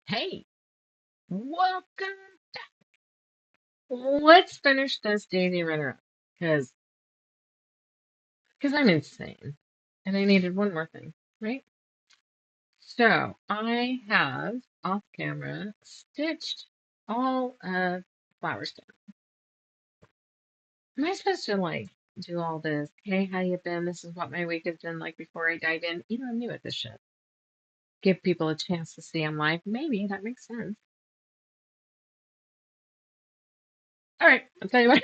Hey, welcome. Let's finish this Daisy Runner up because I'm insane and I needed one more thing, right? So I have off camera stitched all of flowers down. Am I supposed to like do all this? Hey, how you been? This is what my week has been like before I dive in. I'm new at this shit. Give people a chance to see I'm live. Maybe that makes sense. All right, I'll tell you what.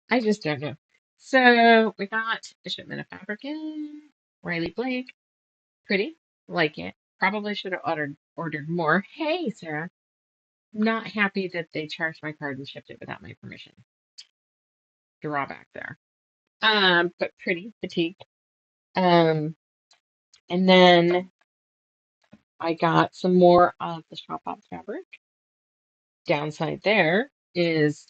I just don't know. So we got a shipment of fabric in. Riley Blake, pretty, like it. Probably should have ordered more. Hey, Sarah, not happy that they charged my card and shipped it without my permission. Drawback there. But pretty, petite. Um, and then I got some more of the Shop Hop fabric. Downside there is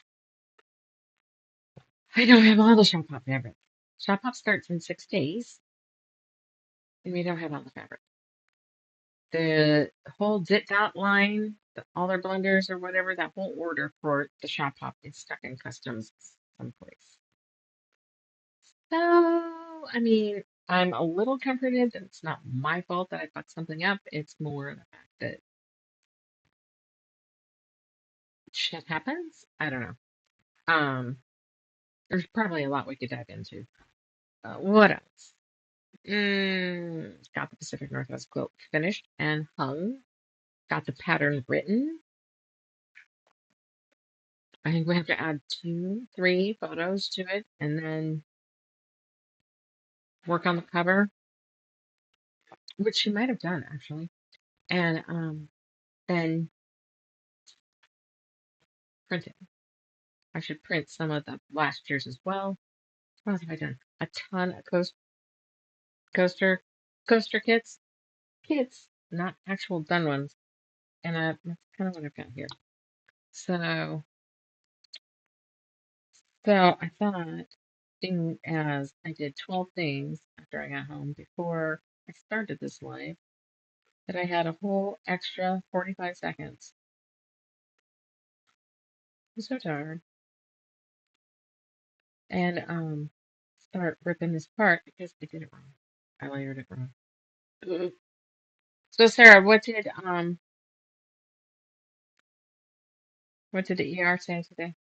I don't have all the Shop Hop fabric. Shop Hop starts in 6 days, and we don't have all the fabric. The whole zit dot line, all their blenders or whatever, that whole order for the shop hop is stuck in customs someplace. So, I mean, I'm a little comforted that it's not my fault that I fucked something up. It's more the fact that shit happens. I don't know. Um, there's probably a lot we could dive into. What else? Got the Pacific Northwest quilt finished and hung. Got the pattern written. I think we have to add 2, 3 photos to it and then work on the cover, which she might have done actually. And then print it. I should print some of the last year's as well. What else have I done? A ton of coaster coaster kits. Kits, not actual done ones. And that's kind of what I've got here. So I thought, being as I did 12 things after I got home before I started this live, that I had a whole extra 45 seconds. I'm so tired. And start ripping this apart because I did it wrong. I layered it wrong. Ugh. So Sarah, what did the ER say today?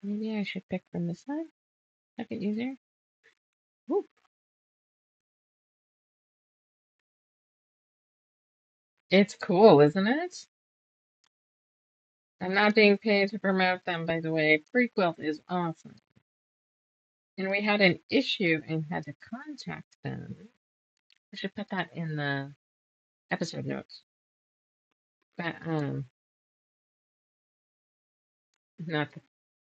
Maybe I should pick from this side. Make it easier. Woo. It's cool, isn't it? I'm not being paid to promote them, by the way. Free Quilt is awesome. And we had an issue and had to contact them. I should put that in the episode notes. But not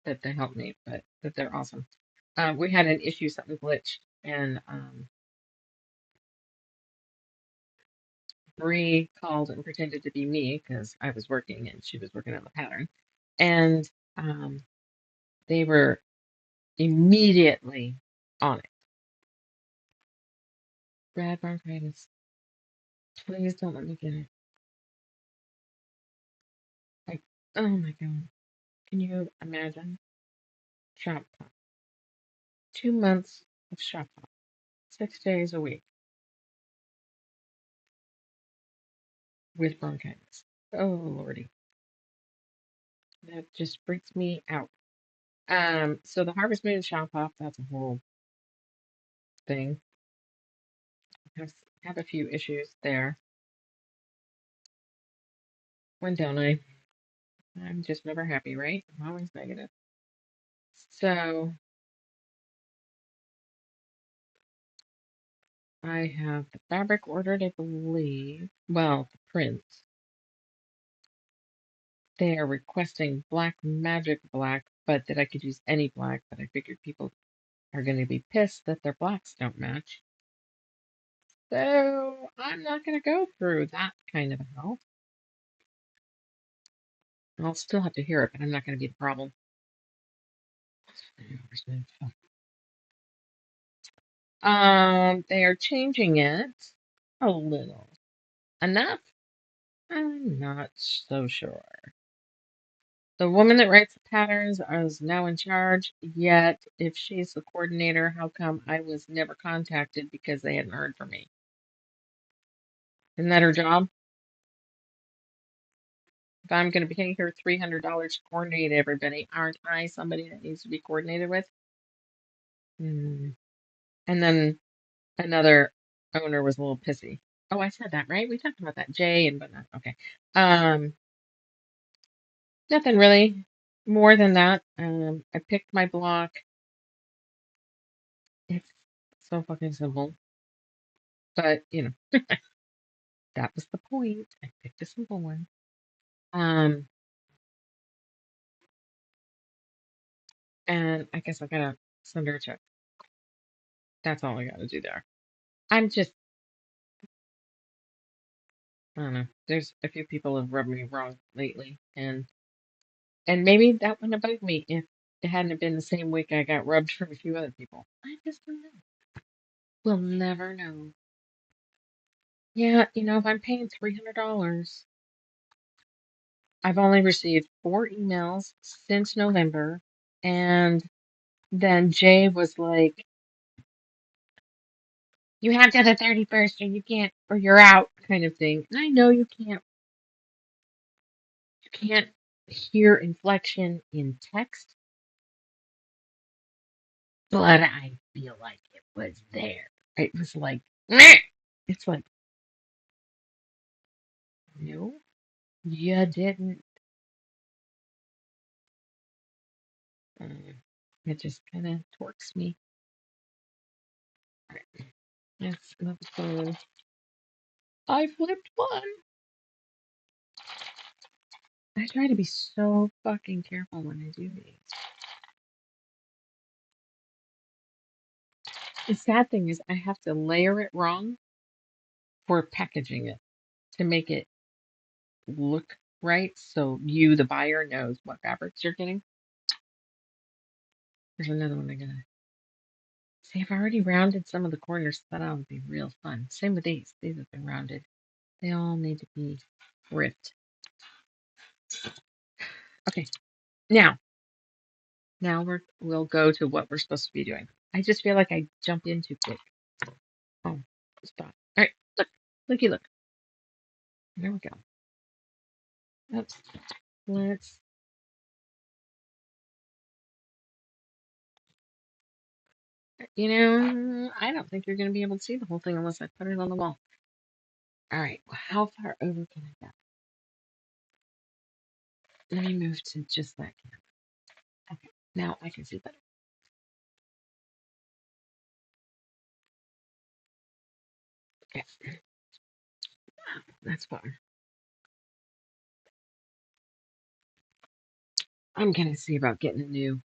that they helped me, but that they're awesome. We had an issue, something glitched, and Bree called and pretended to be me because I was working and she was working on the pattern. And they were immediately on it. Bad bronchitis. Please don't let me get it. Like, oh my God. Can you imagine? Shop pop. 2 months of shop pop. 6 days a week with bronchitis. Oh Lordy. That just freaks me out. So the Harvest Moon shop pop, that's a whole thing. Have have a few issues there. When don't I? I'm just never happy, right? I'm always negative. So I have the fabric ordered, I believe. Well, the prints. They are requesting black magic black, but that I could use any black, but I figured people are going to be pissed that their blacks don't match. So I'm not going to go through that kind of hell. I'll still have to hear it, but I'm not going to be the problem. They are changing it a little. Enough? I'm not so sure. The woman that writes the patterns is now in charge, yet if she's the coordinator, how come I was never contacted because they hadn't heard from me? Isn't that her job? If I'm going to be paying her $300 to coordinate everybody, aren't I somebody that needs to be coordinated with? Hmm. And then another owner was a little pissy. Oh, I said that, right? We talked about that. Jay and whatnot. Okay. Um, Nothing really more than that. I picked my block. It's so fucking simple. But, that was the point. I picked a simple one. Um, and I guess I gotta send her a check. That's all I gotta do there. I'm just, I don't know. There's a few people have rubbed me wrong lately, and maybe that wouldn't have bugged me if it hadn't been the same week I got rubbed from a few other people. I just don't know. We'll never know. Yeah, if I'm paying $300, I've only received 4 emails since November, and then Jay was like, "You have to the 31st, or you can't, or you're out," kind of thing. And I know you can't hear inflection in text, but I feel like it was there. It was like, meh. It's like, no, you didn't. Um, it just kind of torques me. All right, let's move forward. I flipped one. I try to be so fucking careful when I do these. The sad thing is I have to layer it wrong for packaging it to make it look right so you, the buyer, knows what fabrics you're getting. There's another one I gotta see. I've already rounded some of the corners. That would be real fun. Same with these. These have been rounded. They all need to be ripped. Okay, now, we'll go to what we're supposed to be doing. I just feel like I jump in too quick. Oh, stop. All right, look, looky, look. There we go. Oops. Let's. I don't think you're going to be able to see the whole thing unless I put it on the wall. All right, well, how far over can I go? Let me move to just that camera. Okay, now I can see better. Okay, that's far. I'm going to see about getting a new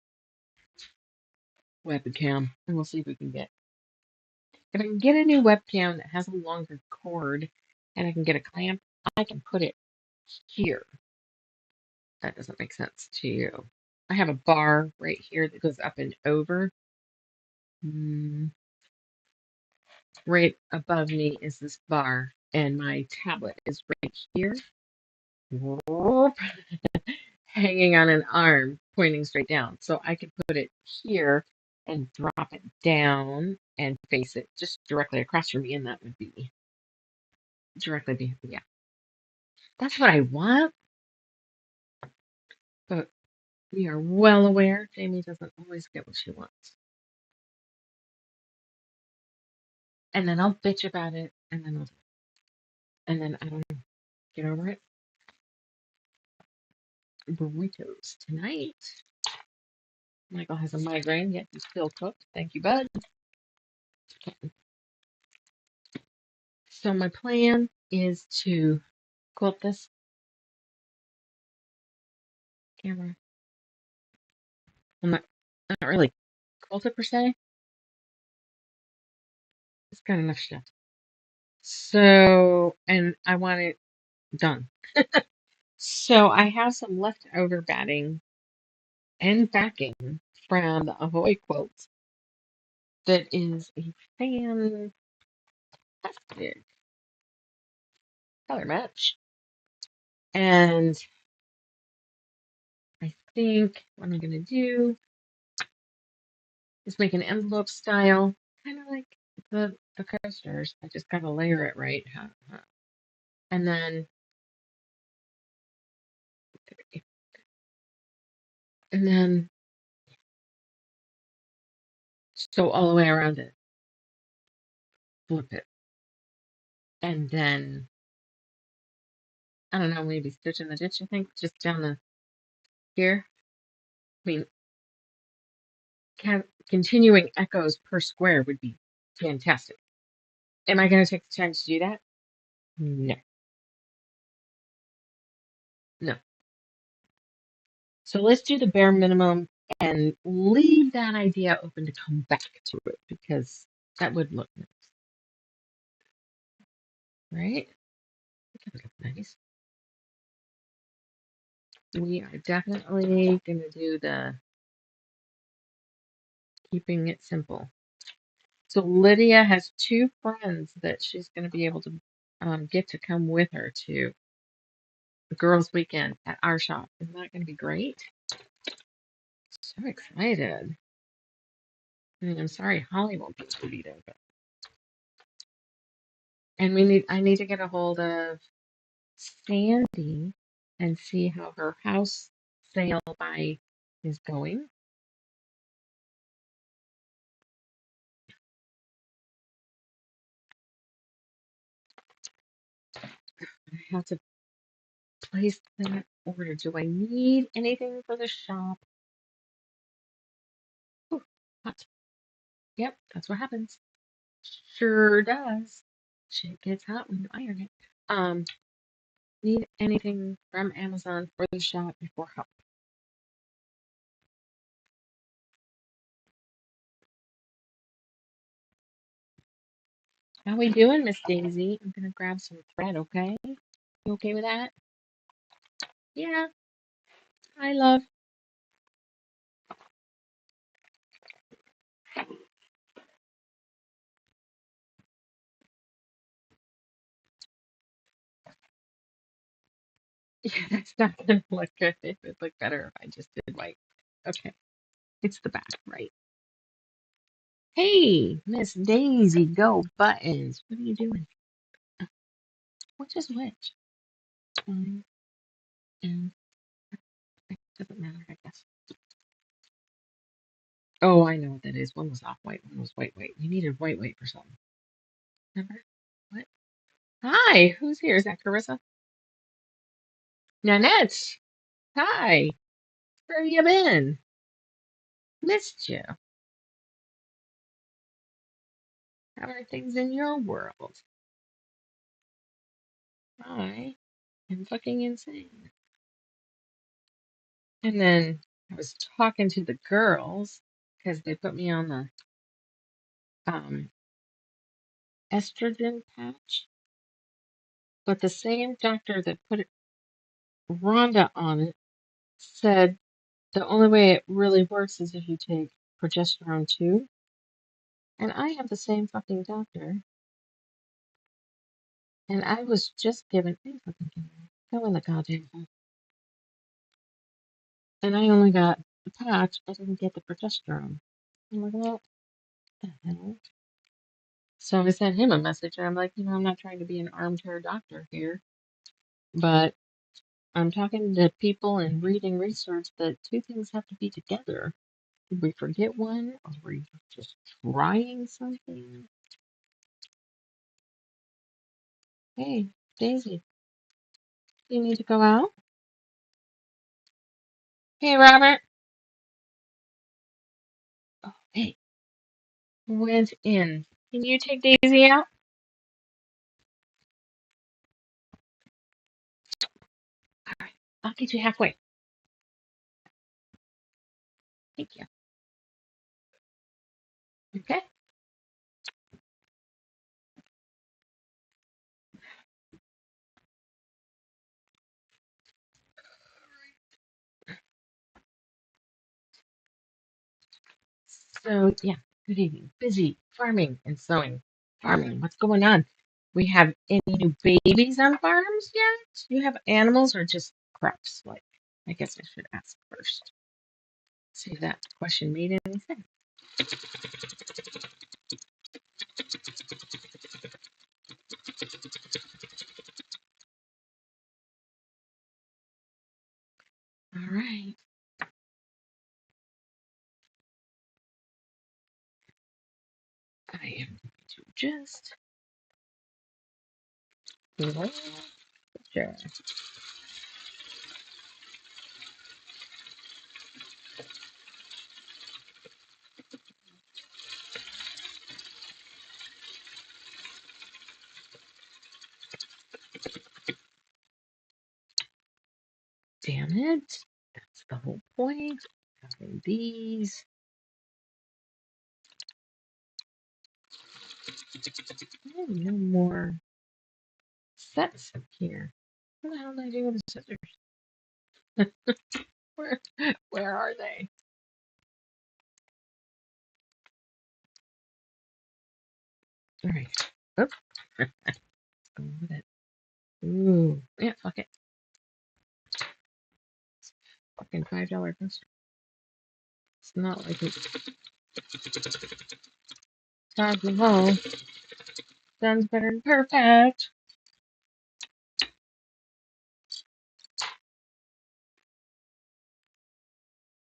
webcam, and we'll see if we can get. If I can get a new webcam that has a longer cord, and I can get a clamp, I can put it here. That doesn't make sense to you. I have a bar right here that goes up and over. Right above me is this bar, and my tablet is right here, hanging on an arm, pointing straight down. So I could put it here and drop it down and face it just directly across from me, and that would be directly behind. Yeah, that's what I want. But we are well aware Jamie doesn't always get what she wants. And then I'll bitch about it, and then I don't get over it. Burritos tonight. Michael has a migraine, yet he's still cooked. Thank you, bud. So my plan is to quilt this camera. I'm not really quilt it per se. It's got enough stuff. So, and I want it done. So I have some leftover batting and backing from the Ahoy quilt that is a fantastic color match. And I think what I'm going to do is make an envelope style, kind of like the coasters. I just got to layer it right. And then, and then, so all the way around it, flip it. And then, I don't know, maybe stitch in the ditch, I think, just down the here. I mean, continuing echoes per square would be fantastic. Am I going to take the time to do that? No, no. So let's do the bare minimum and leave that idea open to come back to it because that would look nice, right? That would look nice. We are definitely going to do the keeping it simple. So Lydia has two friends that she's going to be able to get to come with her to the girls' weekend at our shop. Isn't that going to be great? So excited. I mean, I'm sorry Holly won't be able to be there, but and I need to get a hold of Sandy and see how her house sale by is going. I have to place that order. Do I need anything for the shop? Ooh, hot. Yep, that's what happens. Sure does. Shit gets hot when you iron it. Need anything from Amazon for the shop before help? How we doing, Miss Daisy? I'm gonna grab some thread, okay? You okay with that? Yeah, I love. Yeah, that's not gonna look good. It would look better if I just did white. Okay, it's the back, right? Hey, Miss Daisy, go buttons. What are you doing? Which is which? And it doesn't matter, I guess. Oh, I know what that is. One was off white, one was white white. You needed white white for something. Remember? What? Hi, who's here? Is that Carissa? Nanette. Hi. Where you been? Missed you. How are things in your world? I am fucking insane. And then I was talking to the girls because they put me on the um, estrogen patch, but the same doctor that put Rhonda on it said the only way it really works is if you take progesterone too. And I have the same fucking doctor, and I was just given a fucking go in the goddamn phone. And I only got the patch. I didn't get the progesterone. I'm like, what the hell? So I sent him a message, and I'm like, I'm not trying to be an armchair doctor here, but I'm talking to people and reading research that two things have to be together. Did we forget one, or were you just trying something? Hey, Daisy, you need to go out? Hey, Robert. Oh, hey, went in. Can you take Daisy out? All right, I'll get you halfway. Thank you. Okay. So, yeah. Good evening. Busy farming and sewing. Farming. What's going on? We have any new babies on farms yet? You have animals or just crops? Like, I guess I should ask first. See if that question made any sense. All right. I am going to just share. Damn it. That's the whole point. Having these. Oh, no more sets here. What the hell did I do with the scissors? Where, where are they? All right. Oops. Let's go with it. Ooh. Yeah, fuck it. Fucking $5 coaster. It's not like it's Taj Mahal. Sounds better than perfect.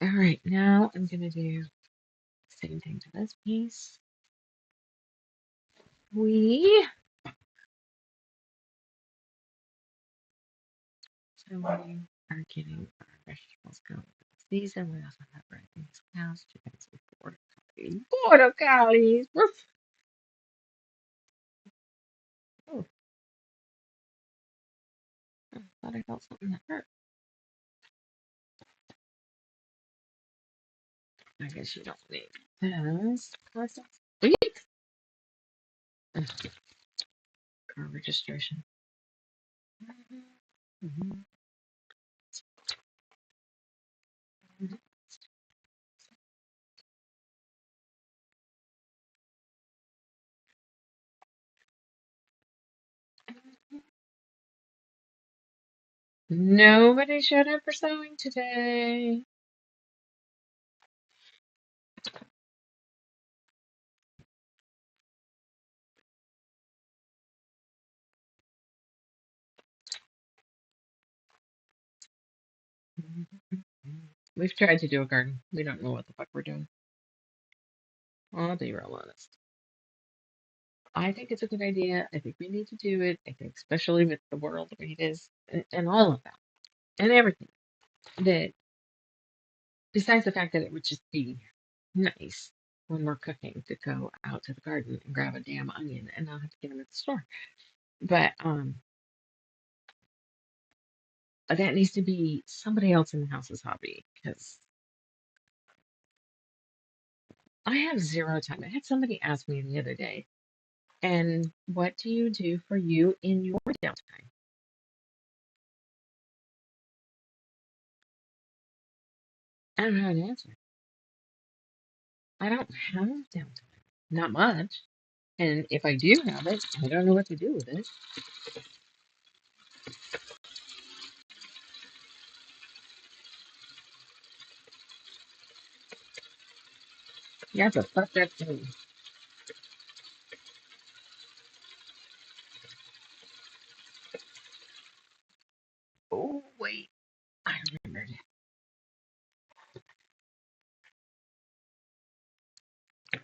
All right, now I'm gonna do the same thing to this piece. So we are getting our vegetables going for the season. We also have red beans, cows, chickens, and border collies. Border collies! Woof. Oh, I thought I felt something that hurt. I guess you don't need this. Sweet. Car registration. Mhm. Nobody showed up for sewing today. We've tried to do a garden. We don't know what the fuck we're doing. I'll be real honest. I think it's a good idea. I think we need to do it. I think, especially with the world the way it is, and all of that, and everything. That besides the fact that it would just be nice when we're cooking to go out to the garden and grab a damn onion and not have to get them at the store. But that needs to be somebody else in the house's hobby because I have zero time. I had somebody ask me the other day, and what do you do for you in your downtime? I don't know how to answer. I don't have downtime. Not much. And if I do have it, I don't know what to do with it. You have to fuck that thing. Oh, wait. I remembered. I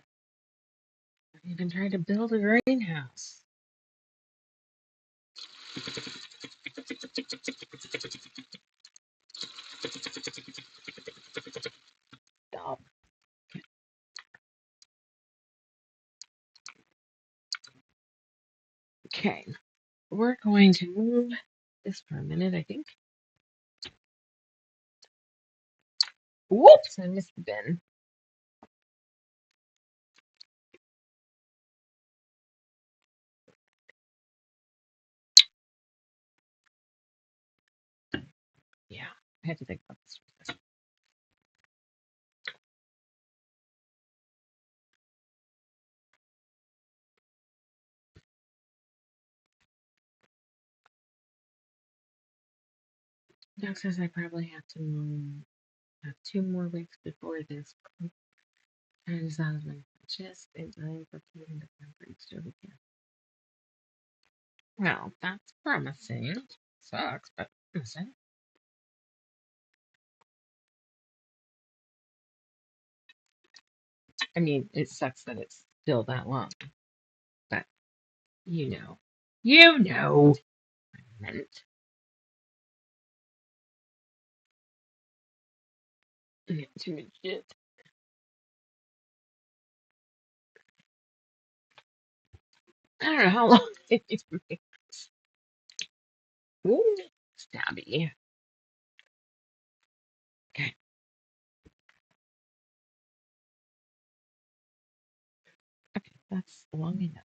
even tried to build a greenhouse. Stop. Okay. We're going to move this for a minute, I think. Whoops, I missed the bin. Yeah, I had to think about this. Doc says I probably have to have 2 more weeks before this turns out of my just in time for putting the concrete stove again. Well, that's promising. Sucks, but promising. I mean, it sucks that it's still that long, but you know. You know what I meant. Too much shit. I don't know how long it needs to make this. Ooh, stabby. Okay, okay, that's long enough.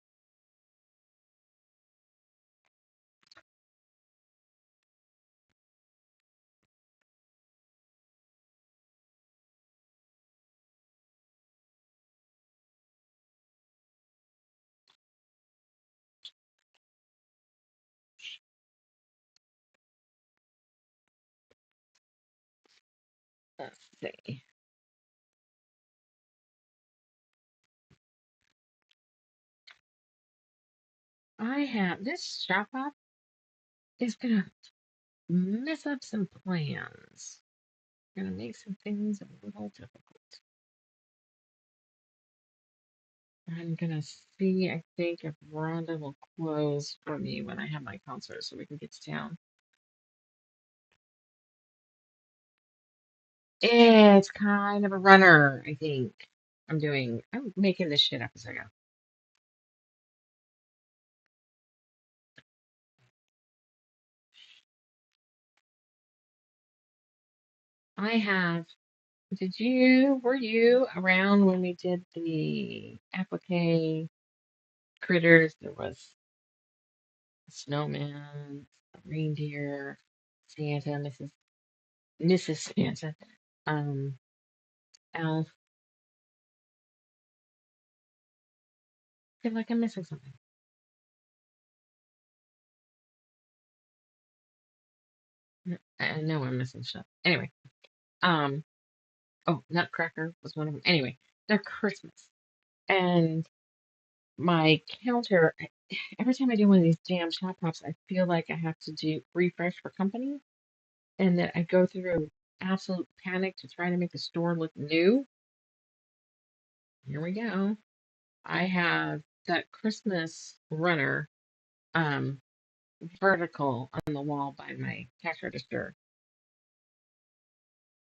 Let's see. I have this shop up is gonna mess up some plans. Gonna make some things a little difficult. I'm gonna see, I think, if Rhonda will close for me when I have my concert so we can get to town. It's kind of a runner, I think. I'm making this shit up as I go. I have, were you around when we did the applique critters? There was a snowman, a reindeer, Santa, Mrs. Santa, um, elf. I feel like I'm missing something. I know I'm missing stuff. Anyway, um, oh, Nutcracker was one of them. Anyway, they're Christmas. And my counter, every time I do one of these damn shop hops, I feel like I have to do refresh for company and that I go through absolute panic to try to make the store look new. Here we go. I have that Christmas runner um vertical on the wall by my cash register,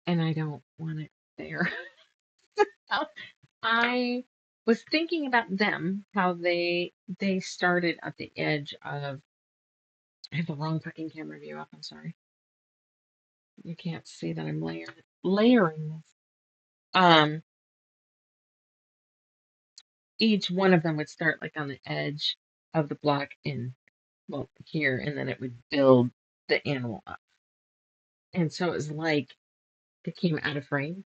and I don't want it there. I was thinking about them, how they started at the edge of. I have the wrong fucking camera view up. I'm sorry. You can't see that I'm layering this. Um, each one of them would start like on the edge of the block in well here, and then it would build the animal up. And so it was like they came out of frame.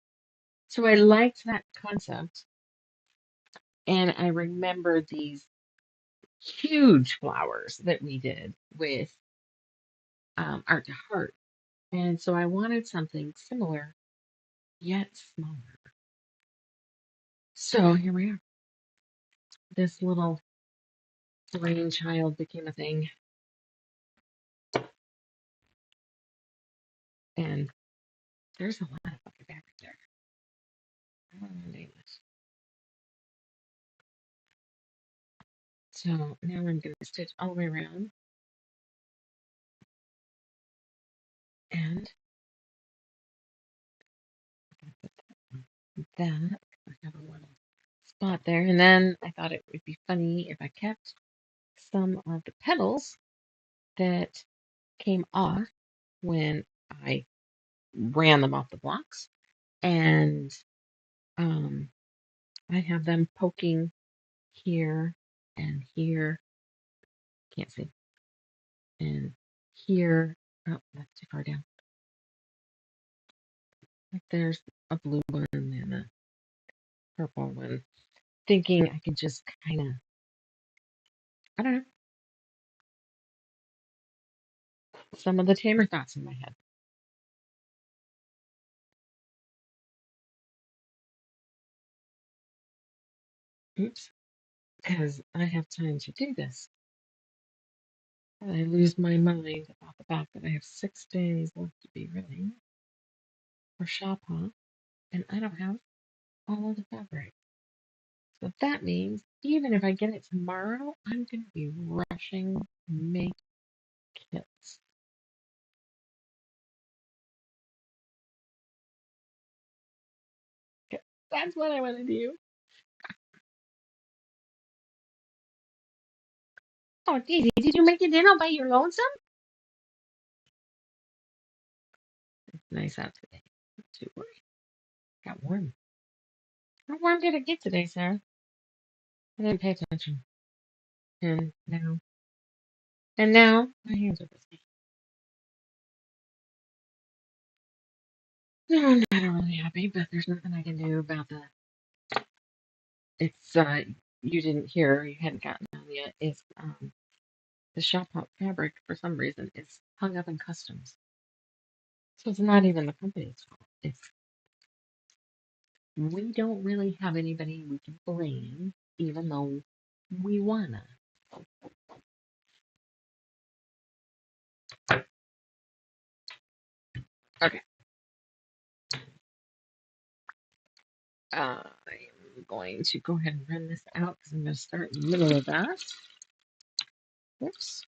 So I liked that concept, and I remember these huge flowers that we did with Art to Heart. And so I wanted something similar, yet smaller. So here we are. This little brainchild became a thing. And there's a lot of fucking fabric there. I don't know name this. So now I'm going to stitch all the way around. And that, I have a little spot there. And then I thought it would be funny if I kept some of the petals that came off when I ran them off the blocks. And um, I have them poking here and here. Can't see. And here. Oh, that's too far down. Like there's a blue one and a purple one. Thinking I could just kind of, I don't know, some of the tamer thoughts in my head. Oops. Because I have time to do this. And I lose my mind about the fact that I have 6 days left to be ready for shop hop, and I don't have all of the fabric. So that means even if I get it tomorrow, I'm going to be rushing to make kits. That's what I want to do. Oh, Daisy, did you make it in all by your lonesome? It's nice out today. Not too worried. Got warm. How warm did it get today, Sarah? I didn't pay attention. And now, my hands are busy. No, I'm not really happy, but there's nothing I can do about that. It's you didn't hear, you hadn't gotten on yet. Is the shop hop fabric for some reason is hung up in customs, so it's not even the company's fault. It's we don't really have anybody we can blame, even though we wanna. Okay, I'm going to go ahead and run this out because I'm going to start in the middle of that. Whoops.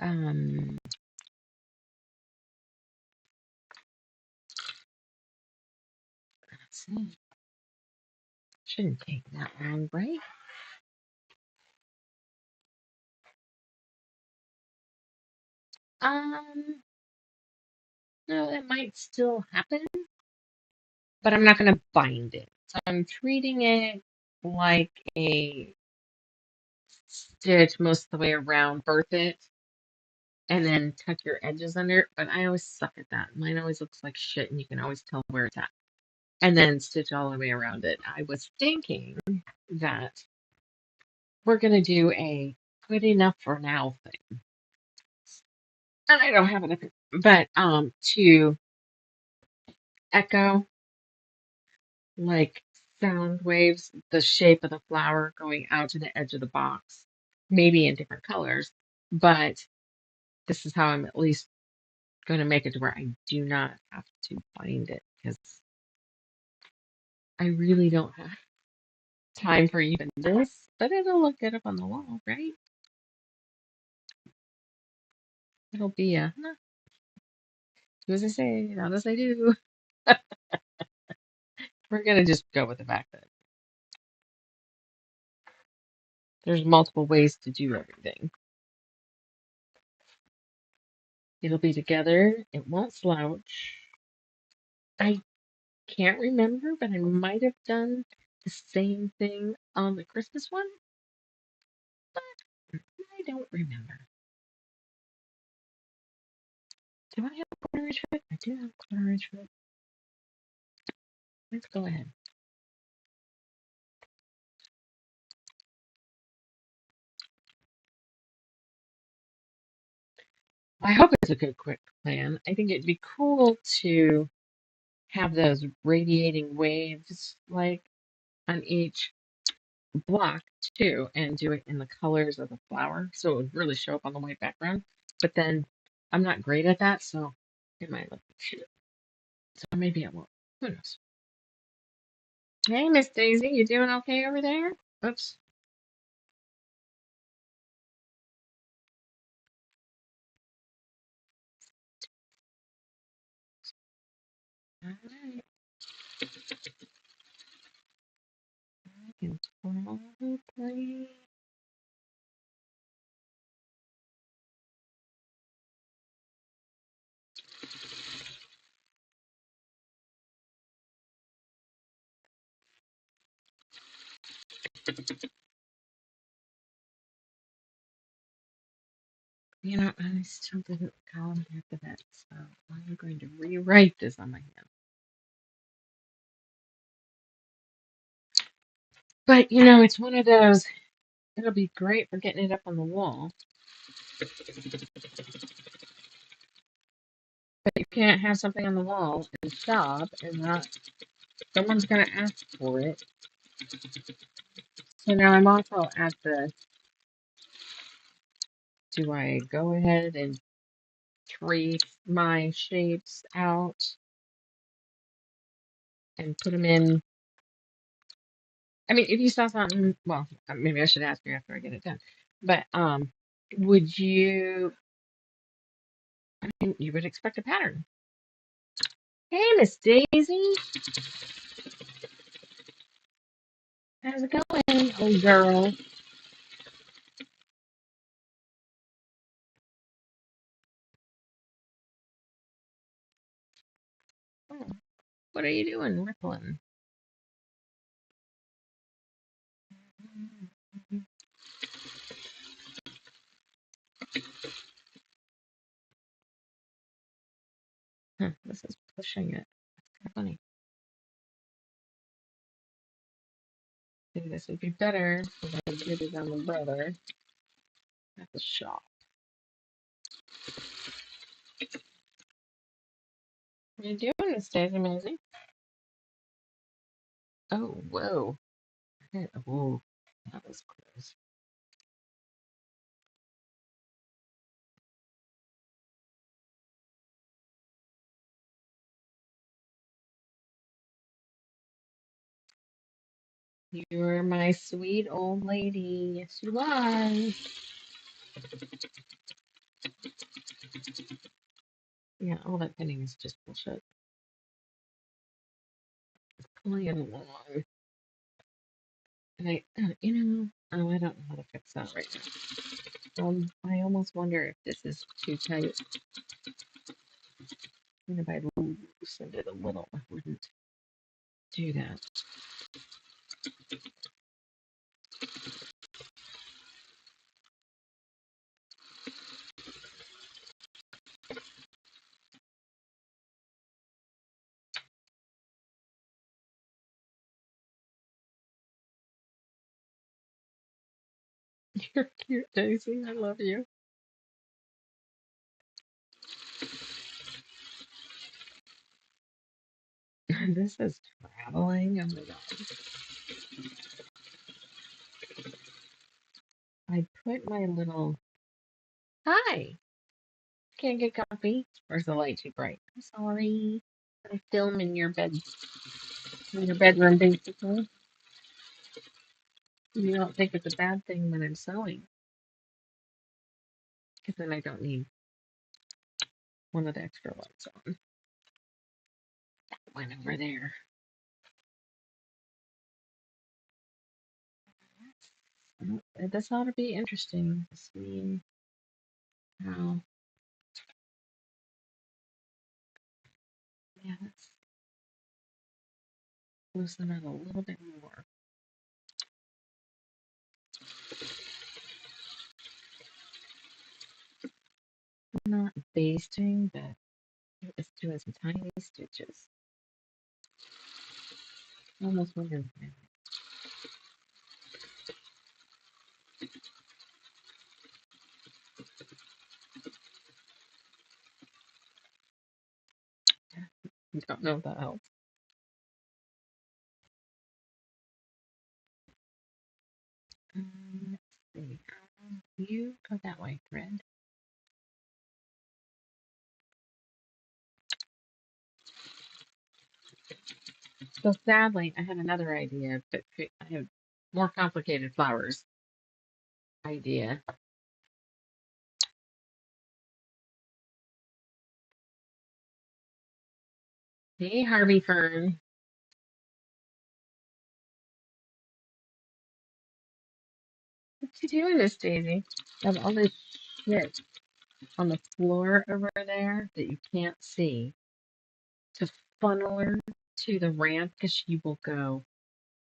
Let's see. Shouldn't take that long, right? Um, no, it might still happen, but I'm not going to bind it. So I'm treating it like a stitch most of the way around, birth it, and then tuck your edges under. But I always suck at that. Mine always looks like shit, and you can always tell where it's at. And then stitch all the way around it. I was thinking that we're going to do a good enough for now thing. And I don't have enough, but to echo like sound waves, the shape of the flower going out to the edge of the box, maybe in different colors, but this is how I'm at least going to make it to where I do not have to bind it because I really don't have time for even this, but it'll look good up on the wall, right? It'll be a do as I say, not as I do. We're going to just go with the fact that there's multiple ways to do everything. It'll be together. It won't slouch. I can't remember, but I might have done the same thing on the Christmas one, but I don't remember. Do I have a quarter inch foot? I do have a quarter inch foot. Let's go ahead. I hope it's a good quick plan. I think it'd be cool to have those radiating waves like on each block too and do it in the colors of the flower so it would really show up on the white background. But then I'm not great at that, so it might look like shit. So maybe it won't. Who knows? Hey, Miss Daisy, you doing okay over there? Oops. All right. I can probably. You know, I still didn't column half of that, so I'm going to rewrite this on my hand. But, you know, it's one of those, it'll be great for getting it up on the wall. But you can't have something on the wall and stop and not, someone's going to ask for it. So now I'm also at the, do I go ahead and trace my shapes out and put them in? I mean, if you saw something, well, maybe I should ask you after I get it done. But would you? I mean, you would expect a pattern. Hey, Miss Daisy, how's it going, old girl? Oh, what are you doing, rippling? Huh, this is pushing it. Kind of funny. Maybe this would be better if I did it on the brother at the shop. What are you doing, Miss Daisy Maisie? Oh, whoa. Oh, that was close. You're my sweet old lady. Yes, you are. Yeah, all that pinning is just bullshit. Pulling it along. And oh, I don't know how to fix that right now. I almost wonder if this is too tight. And if I loosened it a little, I wouldn't do that. You're cute, Daisy. I love you. This is traveling. Oh my god. I put my little. Hi. Can't get comfy. Or is the light too bright? I'm sorry. I film in your bed, in your bedroom, basically. You don't think it's a bad thing when I'm sewing, because then I don't need one of the extra lights on. That one over there. This ought to be interesting to see how. Yeah, let's loosen it a little bit more. I'm not basting, but it's doing some tiny stitches. Almost wondering. I don't know if that helps. Let's see. You go that way, thread. So sadly, I had another idea, but I have more complicated flowers idea. Hey, Harvey Fern. What you doing, Miss Daisy? I have all this shit on the floor over there that you can't see to funnel her to the ramp because she will go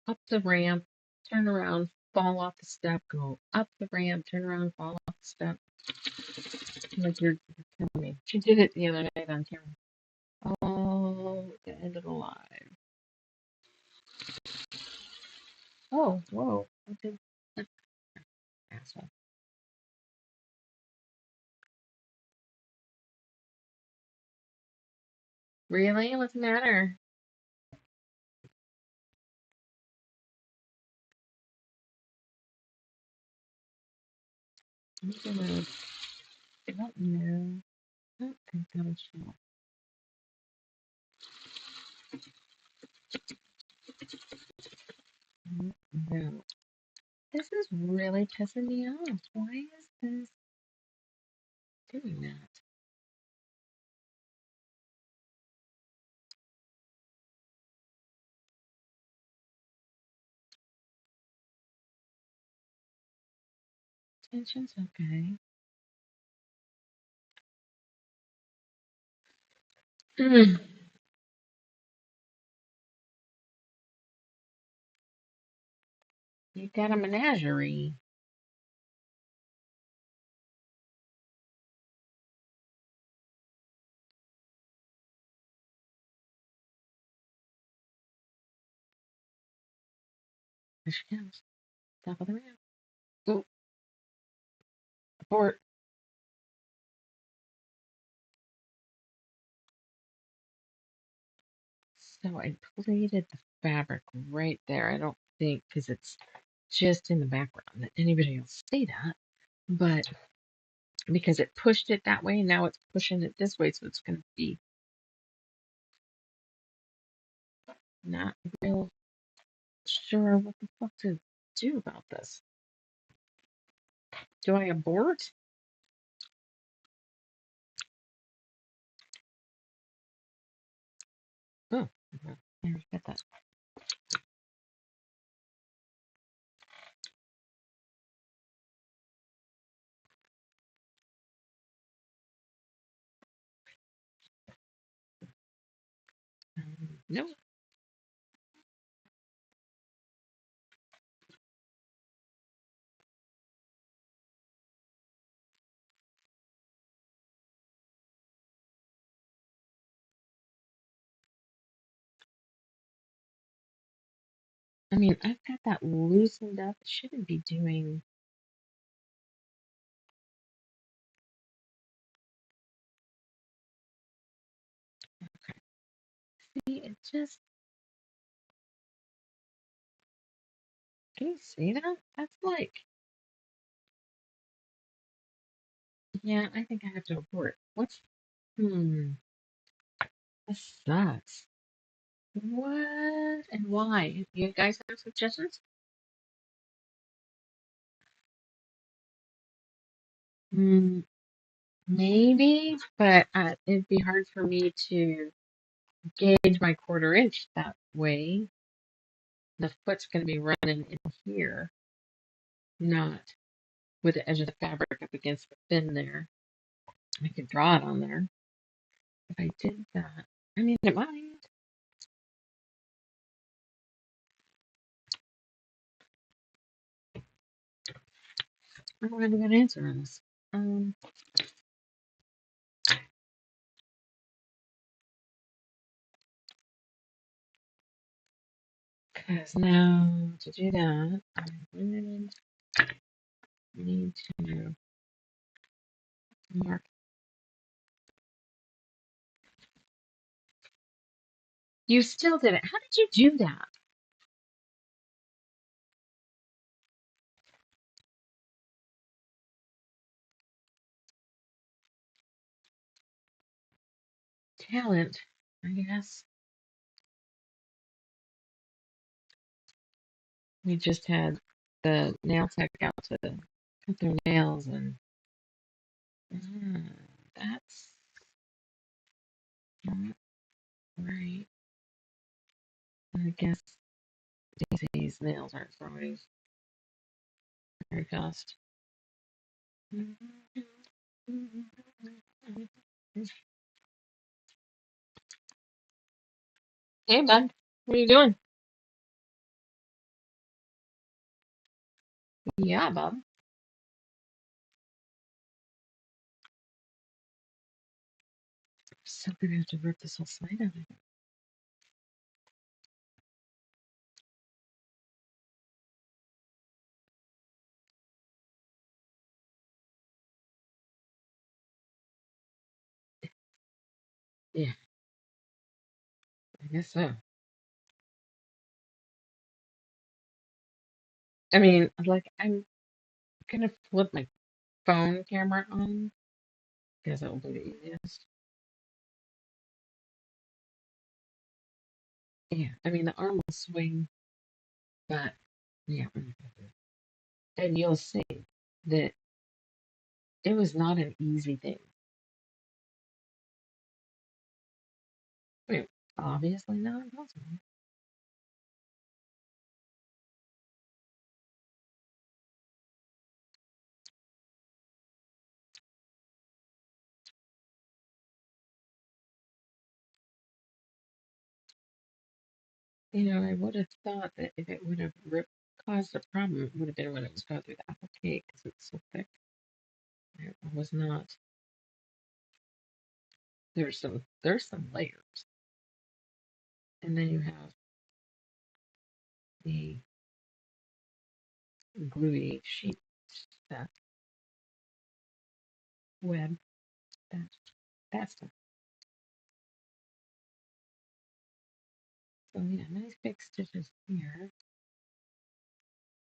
up the ramp, turn around, fall off the step, go up the ramp, turn around, fall off the step. Like you're killing me. She did it the other night on camera. Oh, the end of the live. Oh, whoa. Okay. Asshole. Really? What's the matter? I'm gonna, I don't know. I don't think that was sure. No. This is really pissing me off. Why is this doing that? Tension's okay. Mm. You got a menagerie. Here she comes. Top of the round. Ooh, abort. So I pleated the fabric right there. I don't think, because it's just in the background, that anybody will see that. But because it pushed it that way, now it's pushing it this way, so it's going to be not real sure what the fuck to do about this. Do I abort? Oh, okay. I get that. No. I mean, I've got that loosened up. It shouldn't be doing. See, it just. Can you see that? That's like. Yeah, I think I have to abort. What's. Hmm. This sucks. What and why? You guys have suggestions? Hmm. Maybe, but it'd be hard for me to gauge my quarter inch that way. The foot's going to be running in here, not with the edge of the fabric up against the fin there. I could draw it on there if I did that. I mean, it might. I don't have a good answer on this. Because now to do that, I would need to mark. You still did it. How did you do that? Talent, I guess. We just had the nail tech out to cut their nails, and that's not right. I guess Daisy's nails aren't always very fast. Hey, bud. What are you doing? Yeah, bud. So gonna have to rip this whole side out of it. Yeah. guess so. I mean, like, I'm gonna flip my phone camera on because that will be the easiest. Yeah, I mean, the arm will swing, but yeah, we're not gonna do it. And you'll see that it was not an easy thing. I mean, obviously not impossible. I would have thought that if it would have caused a problem, it would have been when it was going through the applique because it's so thick. It was not. There's some layers, and then you have the gluey sheet stuff, web, that that stuff. So yeah, nice big stitches here,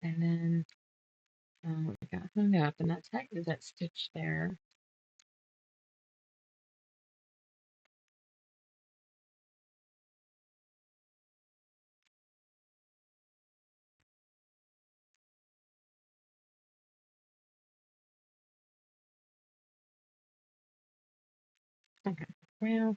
and then we got hung up, and that tightens that stitch there. Okay, well,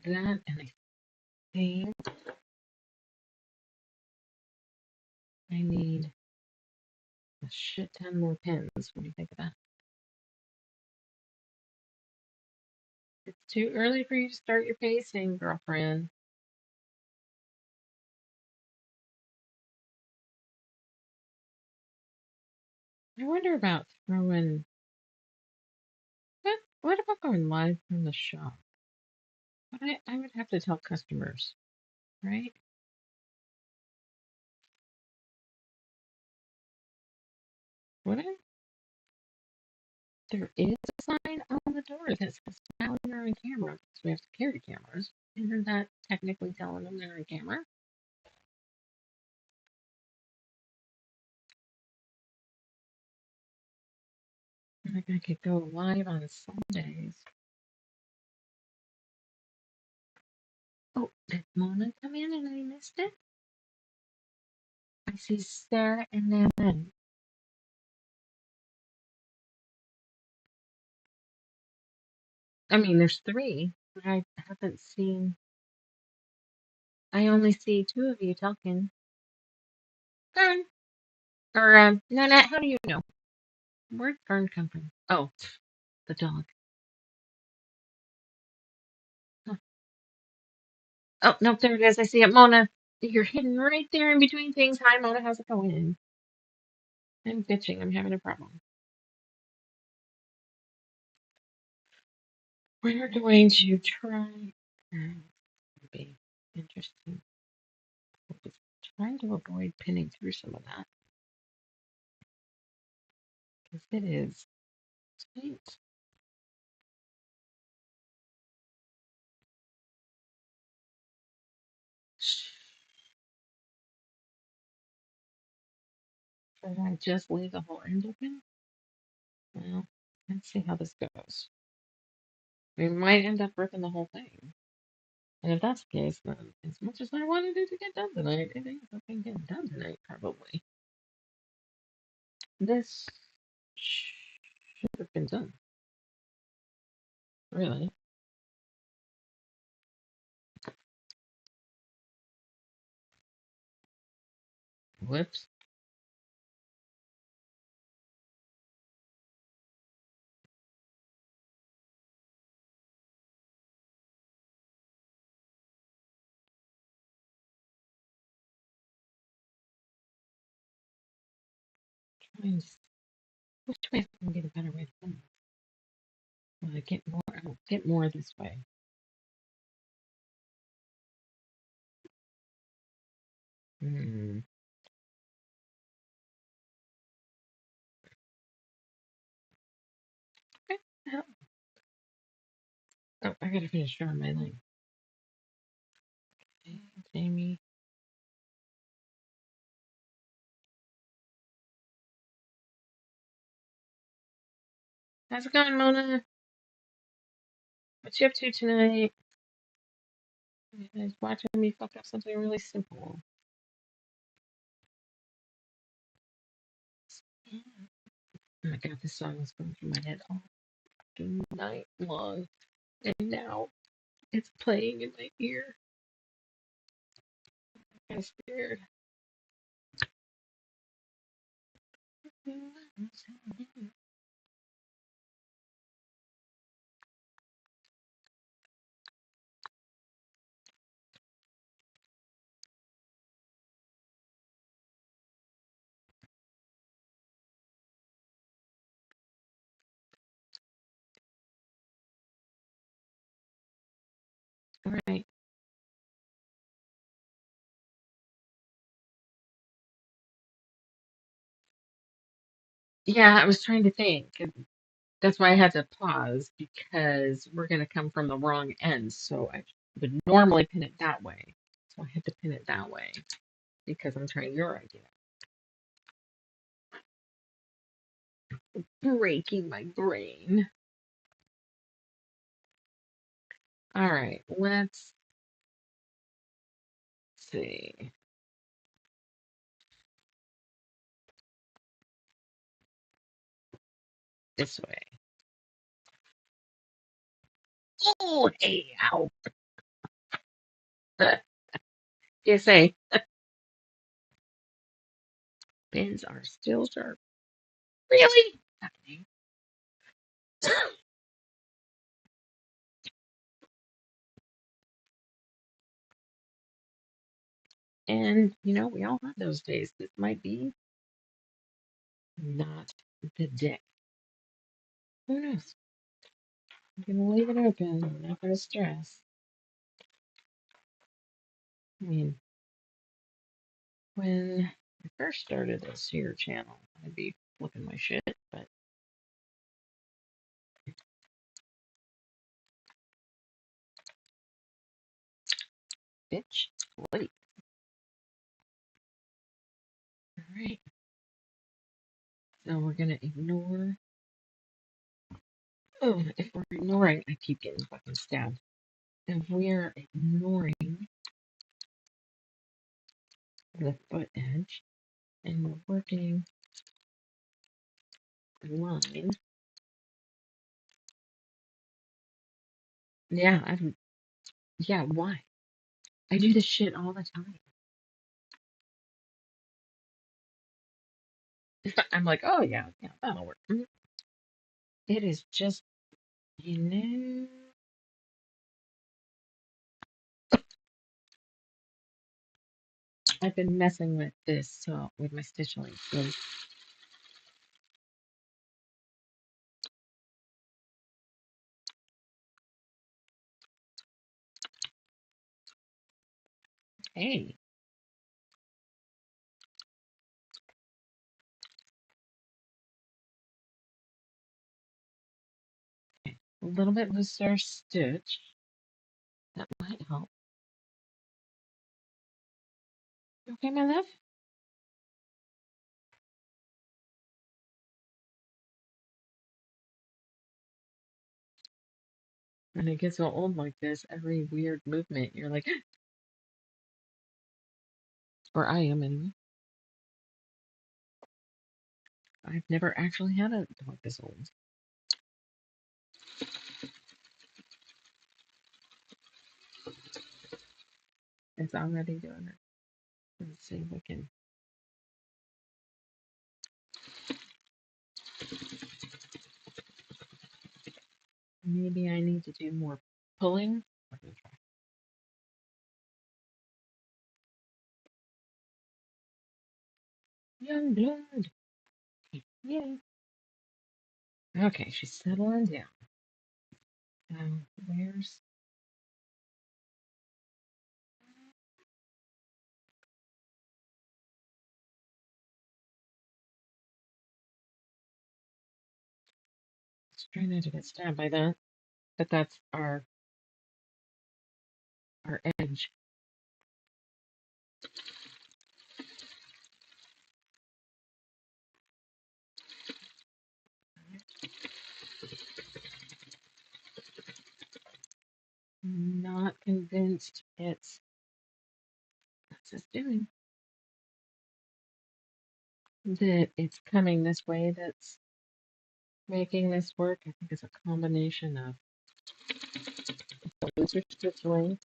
that, and I think I need a shit ton more pins. What do you think of that? It's too early for you to start your pacing, girlfriend. I wonder about throwing. What about going live from the shop? But I would have to tell customers, right? Would I? There is a sign on the door that says now you're on camera. So we have security cameras. Isn't that technically telling them they're on camera? Like I could go live on Sundays. Oh, did Mona come in and I missed it? I see Sarah and then I mean there's three, but I haven't seen. I only see two of you talking. Fern or Nanette, how do you know? Where'd Fern come from? Oh, the dog. Huh. Oh no, there it is. I see it, Mona. You're hidden right there in between things. Hi, Mona. How's it going? I'm bitching. I'm having a problem. We're going to try. Be interesting. Trying to avoid pinning through some of that because it is tight. Should I just leave the whole end open? Well, let's see how this goes. We might end up ripping the whole thing. And if that's the case, then as much as I wanted it to get done tonight, it ain't fucking getting done tonight, probably. This should have been done, really. Whoops. Trying to, which way is going to be the better way to go? Will I get more? I'll get more this way. Hmm. Okay. Oh, I gotta finish drawing my line. Okay, Jamie. How's it going, Mona? What you up to tonight? You guys watching me fuck up something really simple. Oh my god, this song was going through my head all night long, and now it's playing in my ear. I'm scared. All right. Yeah, I was trying to think. That's why I had to pause because we're going to come from the wrong end. So I would normally pin it that way. So I had to pin it that way because I'm trying your idea. Breaking my brain. All right, let's see. This way. Oh, hey, ow. You say pins are still sharp. Really? Okay. And, we all have those days. This might be not the day. Who knows? I'm going to leave it open. I'm not going to stress. I mean, when I first started this here channel, I'd be flipping my shit, but bitch, wait. All right. So we're going to ignore. Oh, if we're ignoring, I keep getting fucking stabbed. If we're ignoring the foot edge and we're working the line, yeah, why? I do this shit all the time. I'm like, oh yeah, that'll work. It is just, you know, I've been messing with this, so with my stitch length. So, hey, a little bit looser stitch. That might help. Okay, my love? When it gets so old like this, every weird movement, you're like, or I am anyway. I've never actually had a dog this old. It's already doing it. Let's see if we can. Maybe I need to do more pulling. We're gonna try. Young blood. Yay. Okay, she's settling down. Where's Try not to get stabbed by that, but that's our edge. Not convinced what's this doing? That it's coming this way that's making this work. I think it's a combination of switch this way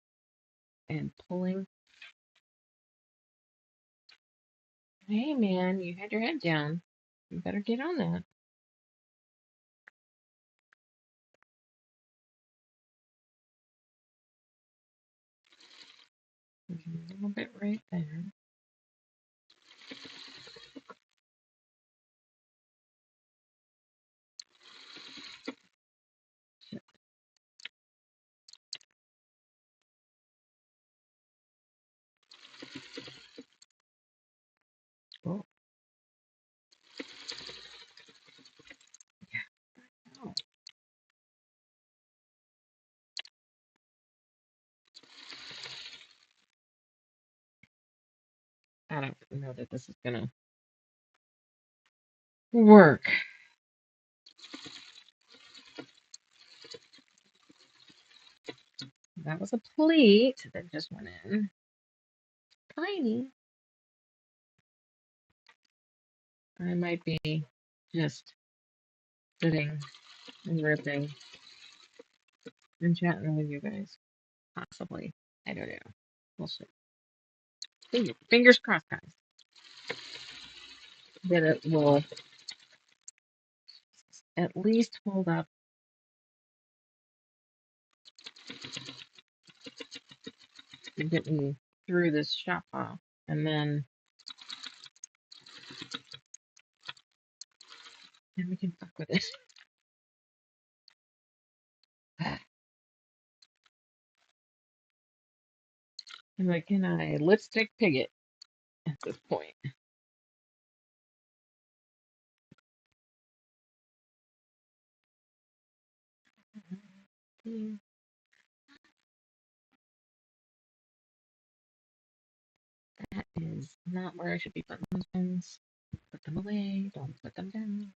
and pulling. Hey man, you had your head down. You better get on that. There's a little bit right there. Oh, oh. I don't know that this is gonna work. That was a pleat that just went in. Tiny. I might be just sitting and ripping and chatting with you guys. Possibly. I don't know. We'll see. Fingers crossed, guys, that it will at least hold up and get me through this shop off. And then we can fuck with it. I'm like, can I lipstick pig it at this point? That is not where I should be putting those pins. Put them away. Don't put them down.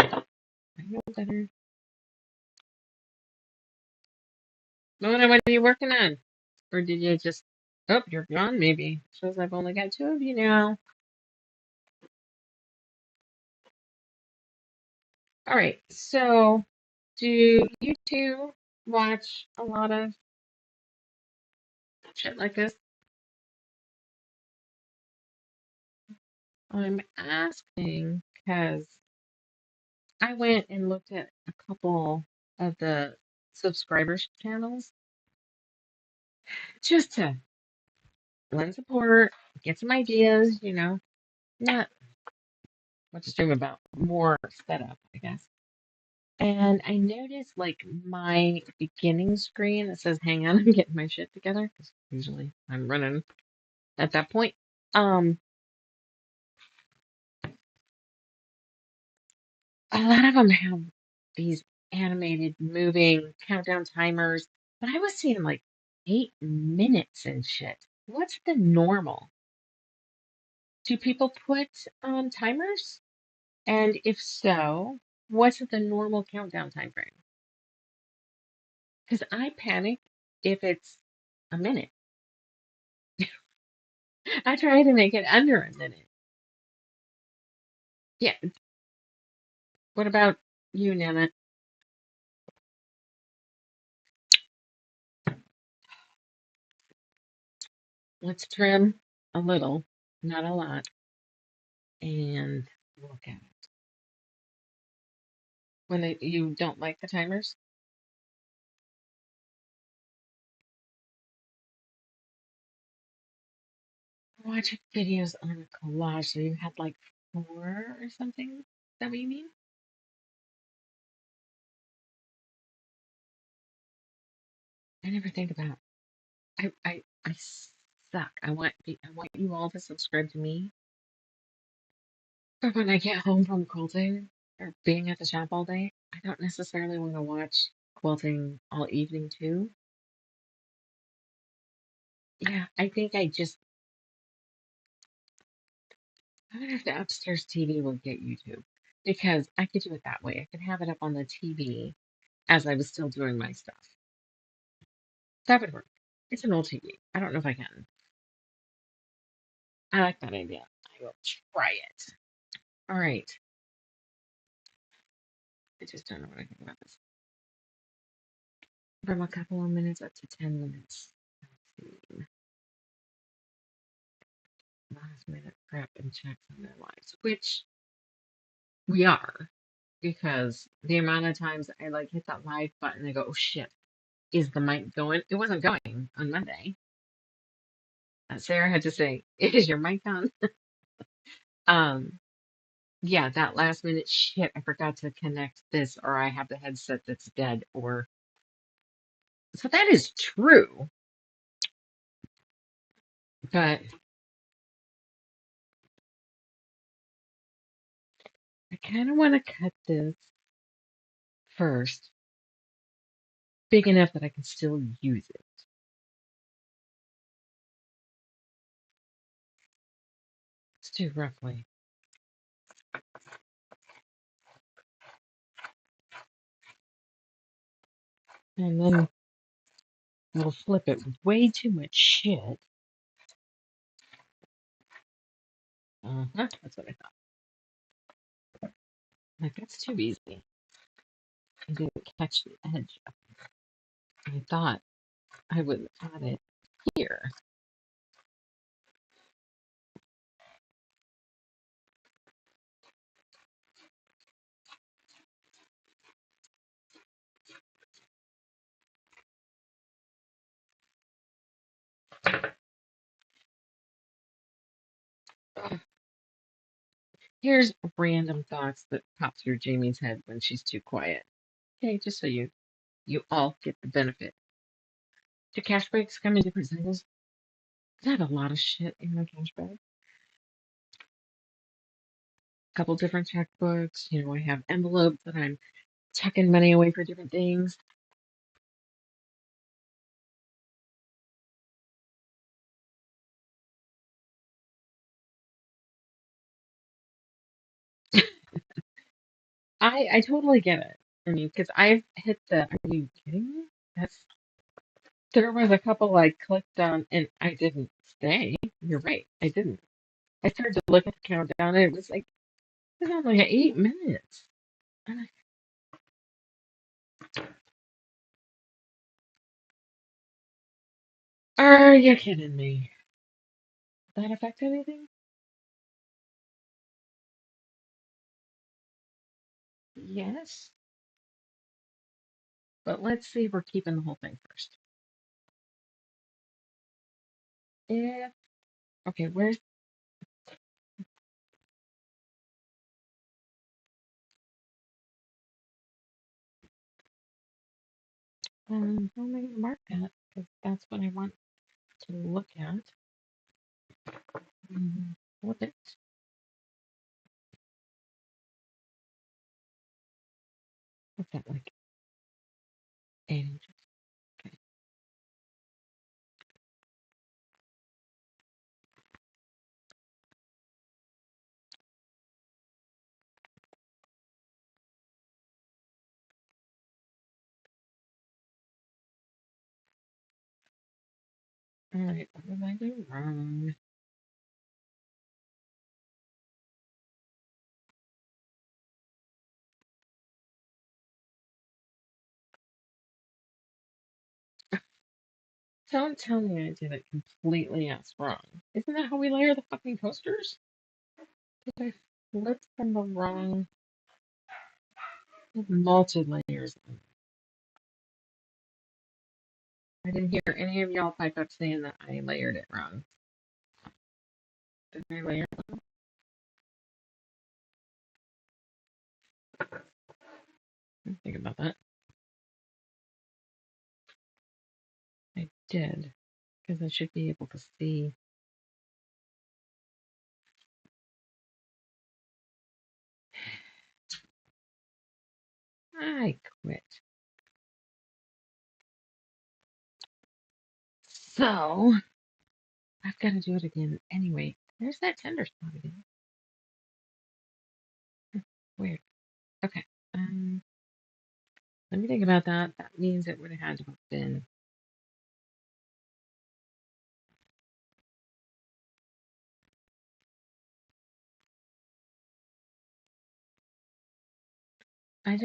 I know better. Mona, what are you working on? Or did you just... Oh, you're gone, maybe. Shows I've only got two of you now. All right, so do you two watch a lot of shit like this? I'm asking because I went and looked at a couple of the subscribers' channels just to lend support, get some ideas, not what to stream about, more setup, I guess. And I noticed like my beginning screen that says hang on, I'm getting my shit together because usually I'm running at that point. A lot of them have these animated moving countdown timers, but I was seeing like 8 minutes and shit. What's the normal? Do people put timers? And if so, what's the normal countdown time frame? Because I panic if it's a minute. I try to make it under a minute. Yeah. What about you, Nana? Let's trim a little, not a lot, and look at it. When you don't like the timers? Watching videos on a collage. So you had like four or something? Is that what you mean? I never think about. I suck. I want you all to subscribe to me. But when I get home from quilting, or being at the shop all day, I don't necessarily want to watch quilting all evening too. Yeah, I think I would have to upstairs TV will get YouTube because I could do it that way. I could have it up on the TV as I was still doing my stuff. That would work. It's an old TV. I don't know if I can. I like that idea. I will try it. All right. I just don't know what I think about this. From a couple of minutes up to 10 minutes. Let's see. Last minute prep and checks on their lives, which we are because the amount of times I like hit that live button, I go, oh shit, is the mic going? It wasn't going on Monday. Sarah had to say, is your mic on? Um, yeah, that last minute shit, I forgot to connect this, or I have the headset that's dead, or so that is true. But I kind of want to cut this first, big enough that I can still use it. Let's do roughly. And then we'll flip it with way too much shit. That's what I thought. Like, that's too easy. I didn't catch the edge. I thought I would add it here. Here's random thoughts that pop through Jamie's head when she's too quiet. Okay, just so you all get the benefit. Do cash bags come in different sizes? I have a lot of shit in my cash bag. A couple different checkbooks. I have envelopes that I'm tucking money away for different things. I totally get it. I mean, because I've hit the. Are you kidding me? There was a couple I clicked on and I didn't stay. You're right. I didn't. I started to look at the countdown and it was like 8 minutes. I'm like, are you kidding me? Did that affect anything? Yes. But let's see if we're keeping the whole thing first. Yeah. Okay, where's how am I gonna mark that? Because that's what I want to look at. Flip it. What's that like? 8 inches. Okay. All right, what did I do wrong? Don't tell me I did it completely else wrong. Isn't that how we layer the fucking coasters? Did I flip from the wrong multi-layers? I didn't hear any of y'all pipe up saying that I layered it wrong. Did I layer it wrong? Think about that. I did, because I should be able to see. I quit. So I've got to do it again anyway. There's that tender spot again. Weird. Okay. Um, Let me think about that. That means it would have had to have been. I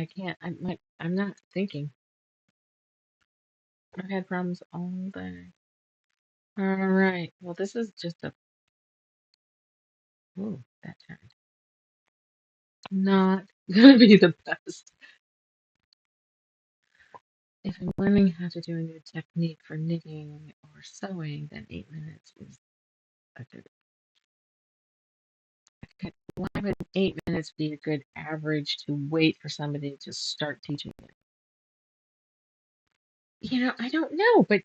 can't. I'm not thinking. I've had problems all day. All right. Well, this is just a. Ooh, that turned. Not gonna be the best. If I'm learning how to do a new technique for knitting or sewing, then 8 minutes is a good. Okay. Why would 8 minutes be a good average to wait for somebody to start teaching it? I don't know, but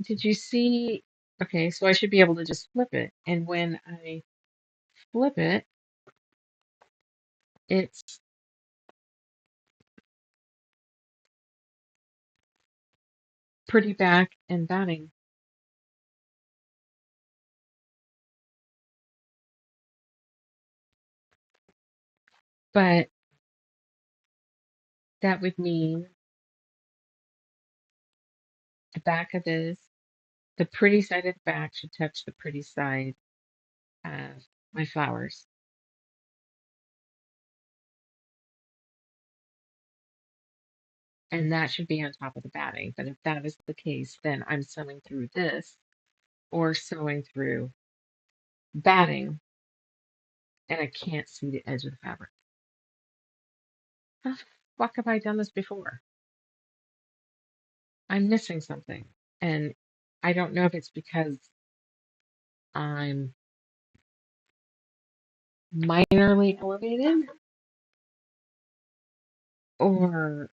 did you see? Okay, so I should be able to just flip it, and when I flip it, it's pretty back and batting, but that would mean the back of the pretty side of the back should touch the pretty side of my flowers, and that should be on top of the batting. But if that is the case, then I'm sewing through this or sewing through batting, and I can't see the edge of the fabric. How the fuck have I done this before? I'm missing something, and I don't know if it's because I'm minorly elevated or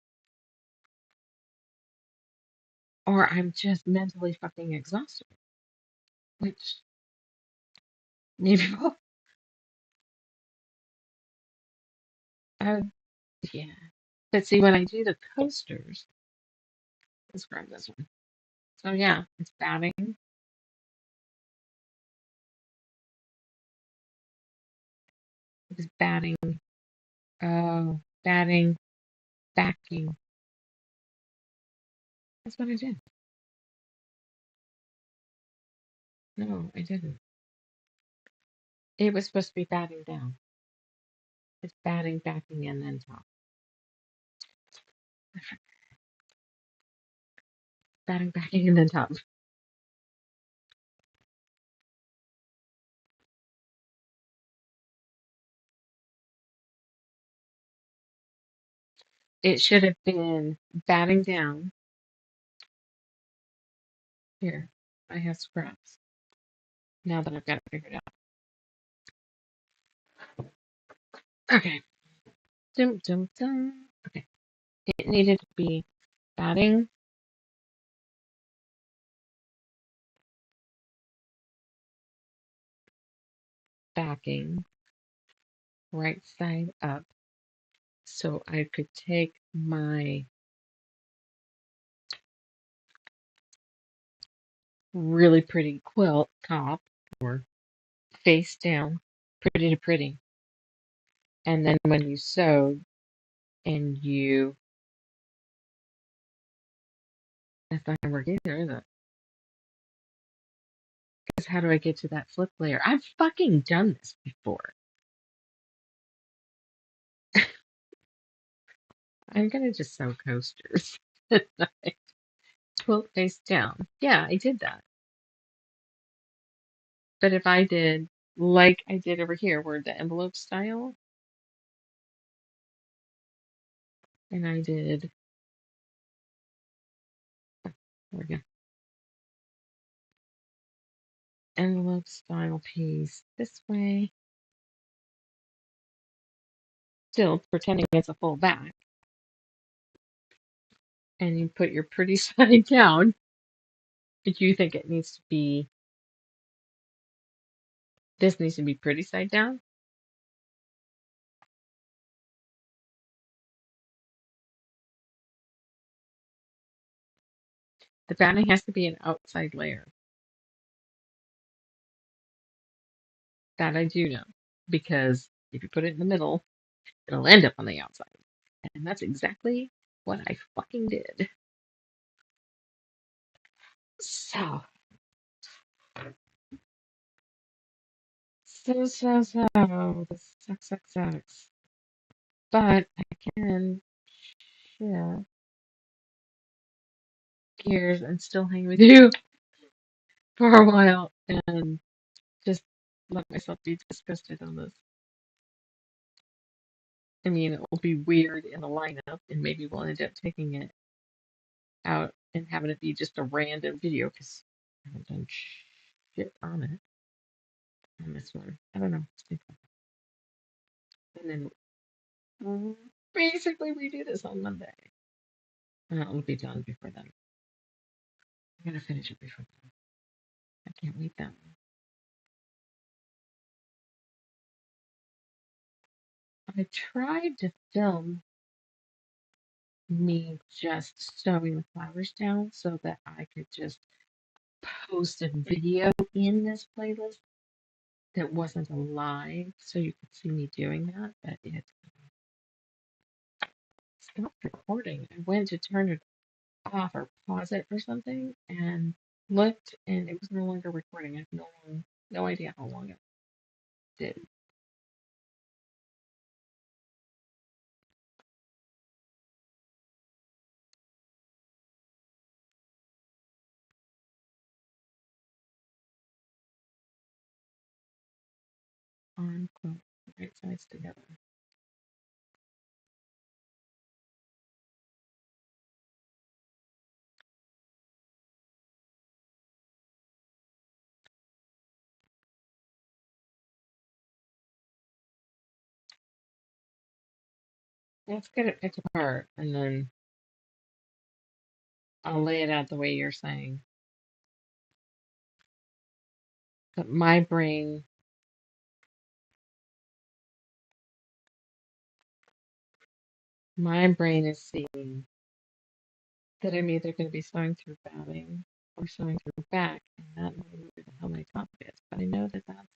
I'm just mentally fucking exhausted, which maybe both. Uh, yeah. But see, when I do the coasters, let's grab this one. So yeah, it's batting. It's batting. Oh, batting, backing. That's what I did. No, I didn't. It was supposed to be batting down. It's batting, backing, and then top. Batting, backing, and then top. It should have been batting down. Here, I have scraps. Now that I've got it figured out. Okay. Dum, dum, dum. Okay. It needed to be batting, backing, right side up. So I could take my really pretty quilt top or face down, pretty to pretty. And then when you sew and that's not gonna work either, is it? Because how do I get to that flip layer? I've fucking done this before. I'm gonna just sew coasters. Quilt face down. Yeah, I did that. But if I did like I did over here, where the envelope style, and I did, there we go, envelope style piece this way, still pretending it's a full back, and you put your pretty side down, but you think it needs to be, this needs to be pretty side down. The batting has to be an outside layer. That I do know. Because if you put it in the middle, it'll end up on the outside. And that's exactly what I fucking did. So, this sucks. But I can shift gears and still hang with you for a while and just let myself be disgusted on this. I mean, it will be weird in the lineup, and maybe we'll end up taking it out and having it be just a random video because I haven't done shit on it on this one. I don't know. And then basically we do this on Monday. And it'll be done before then. I'm gonna finish it before then. I can't wait that long. I tried to film me just sewing the flowers down so that I could just post a video in this playlist that wasn't live so you could see me doing that, but it stopped recording. I went to turn it off or pause it or something and looked and it was no longer recording. I have no idea how long it did. On quilt, right sides together. Let's get it picked apart and then I'll lay it out the way you're saying. But my brain is seeing that I'm either going to be sewing through batting or sewing through back, and that may be where the hell my top is. But I know that that's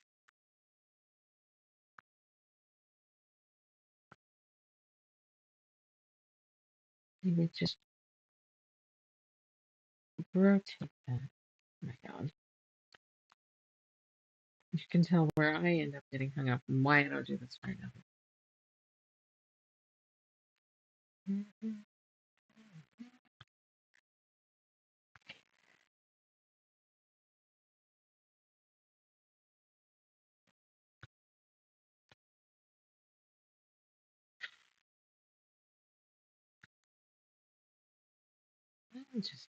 you would just rotate that. Oh my God. You can tell where I end up getting hung up and why I don't do this right now. Mhm. I'm just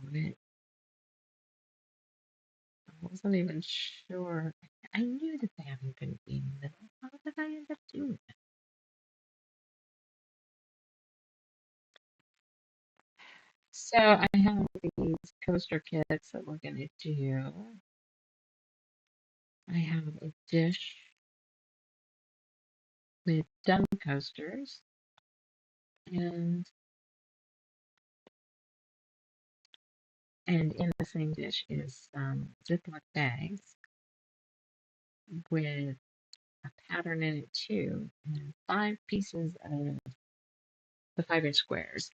doing it. I wasn't even sure. I knew the batting couldn't be in the middle. How did I end up doing it? So I have these coaster kits that we're going to do. I have a dish with done coasters, and in the same dish is some Ziploc bags with a pattern in it too, and 5 pieces of the 5-inch squares.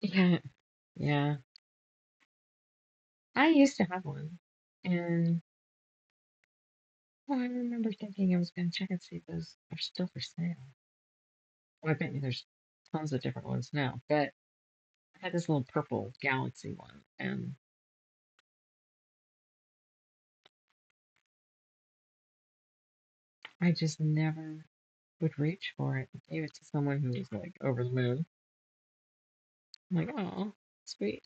Yeah, yeah. I used to have one, and well, I remember thinking I was going to check and see if those are still for sale. Well, I bet you there's tons of different ones now, but I had this little purple galaxy one, and I just never would reach for it. I gave it to someone who was like over the moon. I'm like, oh, sweet.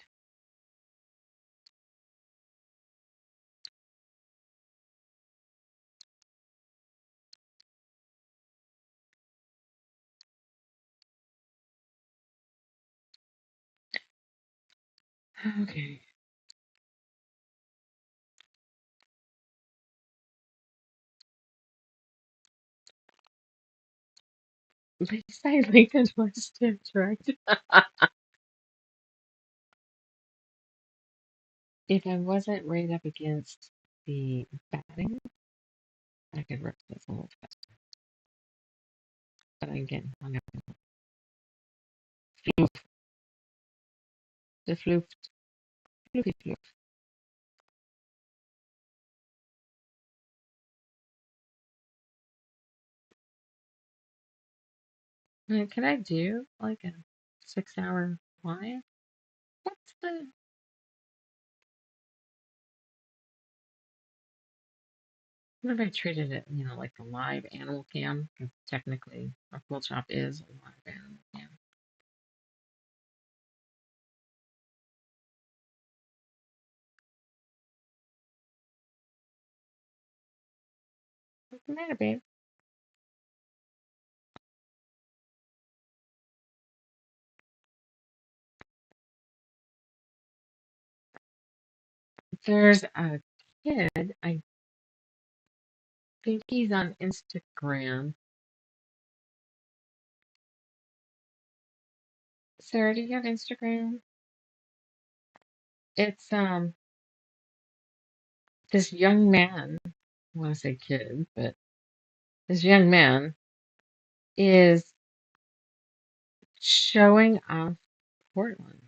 Okay. At least I lengthened my stitch, right? If I wasn't right up against the batting, I could rip this a little faster. But I'm getting hung up in floof, the floof, floofy floof. Can I do like a 6 hour live? What's the What if I treated it, like a live animal cam? 'Cause technically, a quilt shop is a live animal cam. What's the matter, babe? There's a kid, I think he's on Instagram. Sarah, do you have Instagram? It's this young man, I want to say kid, but this young man is showing off Portland.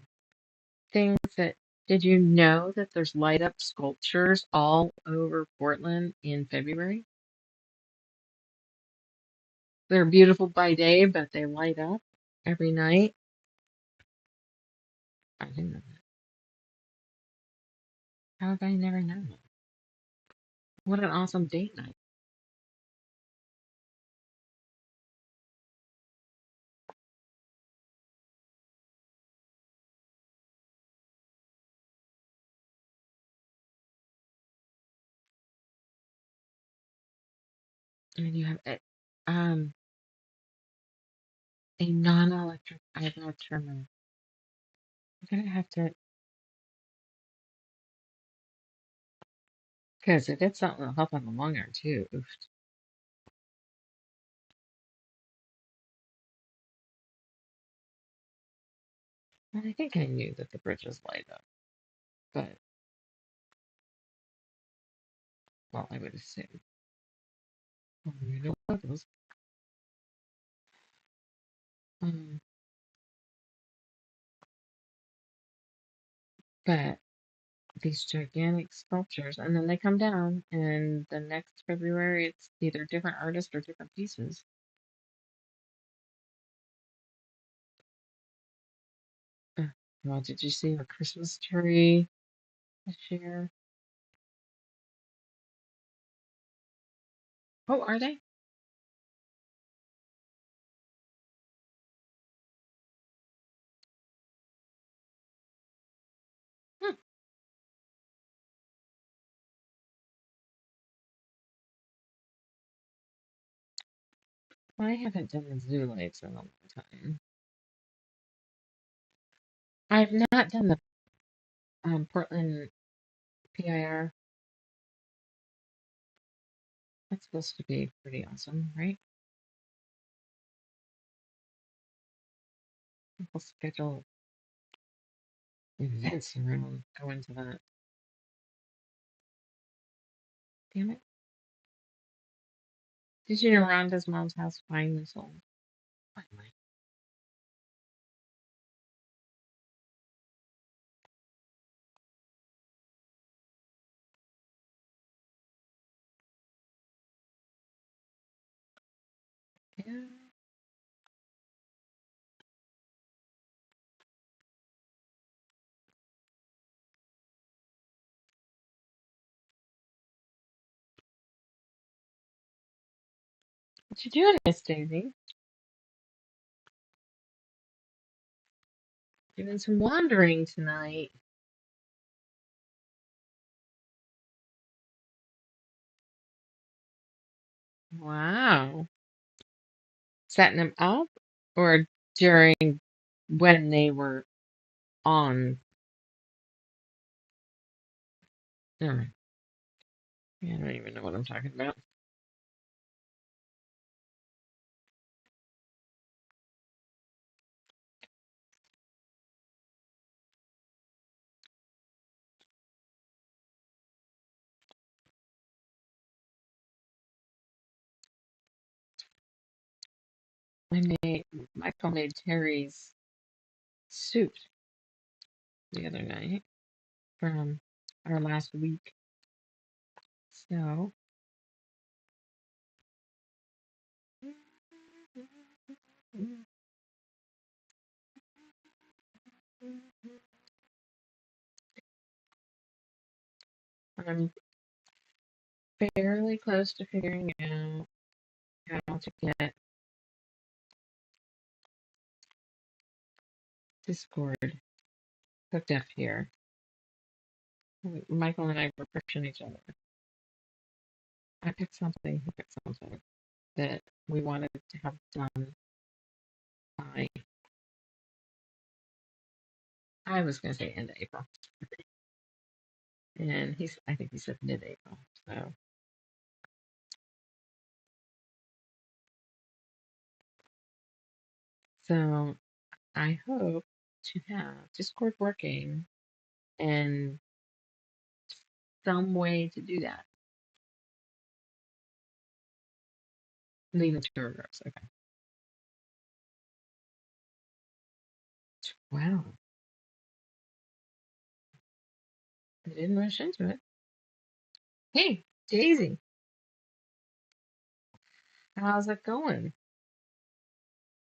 Things that Did you know that there's light up sculptures all over Portland in February? They're beautiful by day, but they light up every night. I didn't know that. How have I never known that? What an awesome date night. And you have a non-electric eyebrow trimmer. I'm gonna have to, because if it's something that'll help on the long arm too. Oof. And I think I knew that the bridges light up, but well, I would assume. Oh, you know what those? Um, but these gigantic sculptures, and then they come down, and the next February it's either different artists or different pieces. Uh, Well, did you see the Christmas tree this year? Oh, are they? Hmm. I haven't done the zoo lights in a long time. I've not done the Portland PIR. That's supposed to be pretty awesome, right? We'll schedule events around going to that. Damn it. Did you know Rhonda's mom's house finally sold? Finally. Yeah. What you doing, Miss Daisy? Doing some wandering tonight. Wow. Setting them up or during when they were on? Never Yeah, I don't even know what I'm talking about. Michael made Terry's soup the other night from our last week. So I'm fairly close to figuring out how to get Discord hooked up here. Michael and I were pushing each other. I picked something, he picked something that we wanted to have done by, I was going to say end of April. And I think he said mid-April. So I hope to have Discord working and some way to do that. Leave the tour groups. Okay. Wow. I didn't rush into it. Hey, Daisy, how's it going?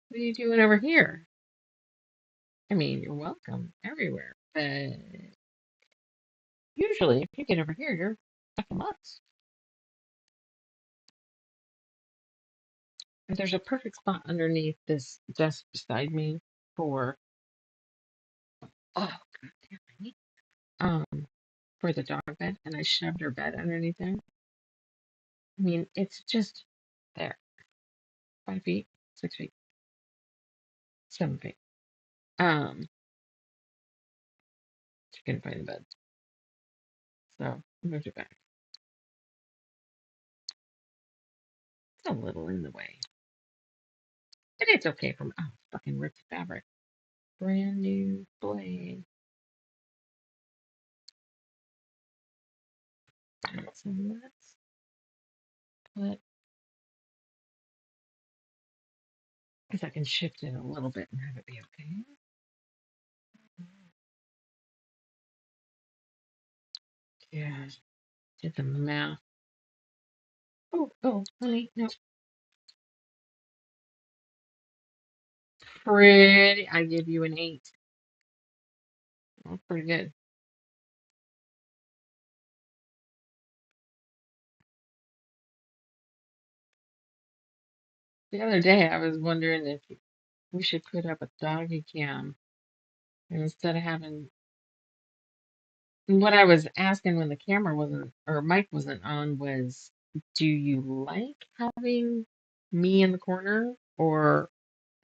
What are you doing over here? I mean, you're welcome everywhere, but usually if you get over here, you're fucking nuts. And there's a perfect spot underneath this desk beside me for, oh, god damn, for the dog bed, and I shoved her bed underneath there. I mean, it's just there. 5 feet, 6 feet, 7 feet. She couldn't find the bed. So I moved it back. It's a little in the way. But it's okay from fucking ripped fabric. Brand new blade. So let's put, because I can shift it a little bit and have it be okay. Yeah, did the math. Oh, honey, no. Pretty. I give you an 8. That's pretty good. The other day I was wondering if we should put up a doggy cam and instead of having what I was asking when the camera wasn't or mic wasn't on was, do you like having me in the corner or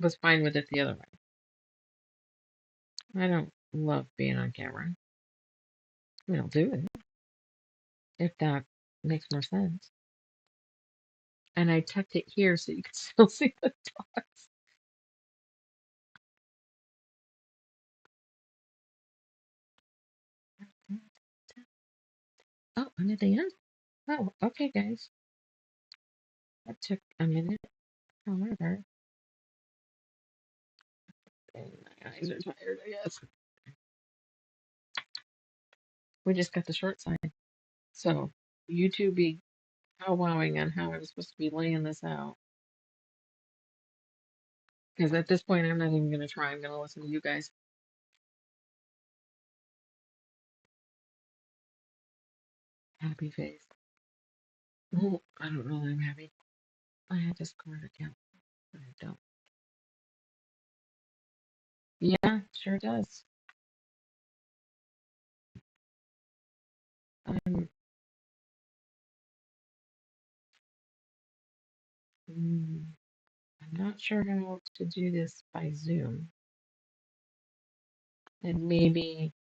was fine with it the other way? I don't love being on camera. I mean, I'll do it if that makes more sense. And I tucked it here so you can still see the dogs. Oh, I'm at the end. Oh, okay, guys. That took a minute. However, and my eyes are tired, I guess. We just got the short side. So, YouTube be powwowing on how I'm supposed to be laying this out. Because at this point, I'm not even going to try. I'm going to listen to you guys. Happy face. Oh, I don't know that I'm happy. I had this card account. I don't. Yeah, sure does. I'm, I'm not sure how to do this by Zoom. And maybe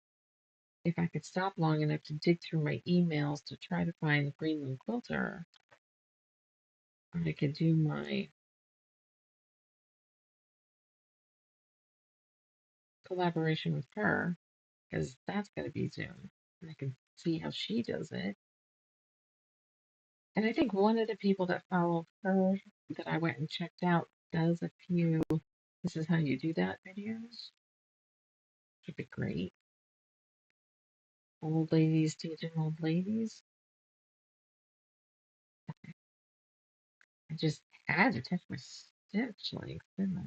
if I could stop long enough to dig through my emails to try to find the Greenland Quilter, I could do my collaboration with her, because that's going to be Zoom. And I can see how she does it. And I think one of the people that followed her that I went and checked out does a few, this is how you do that videos. Should be great. Old ladies teaching old ladies. I just had to touch my stitch length, didn't I?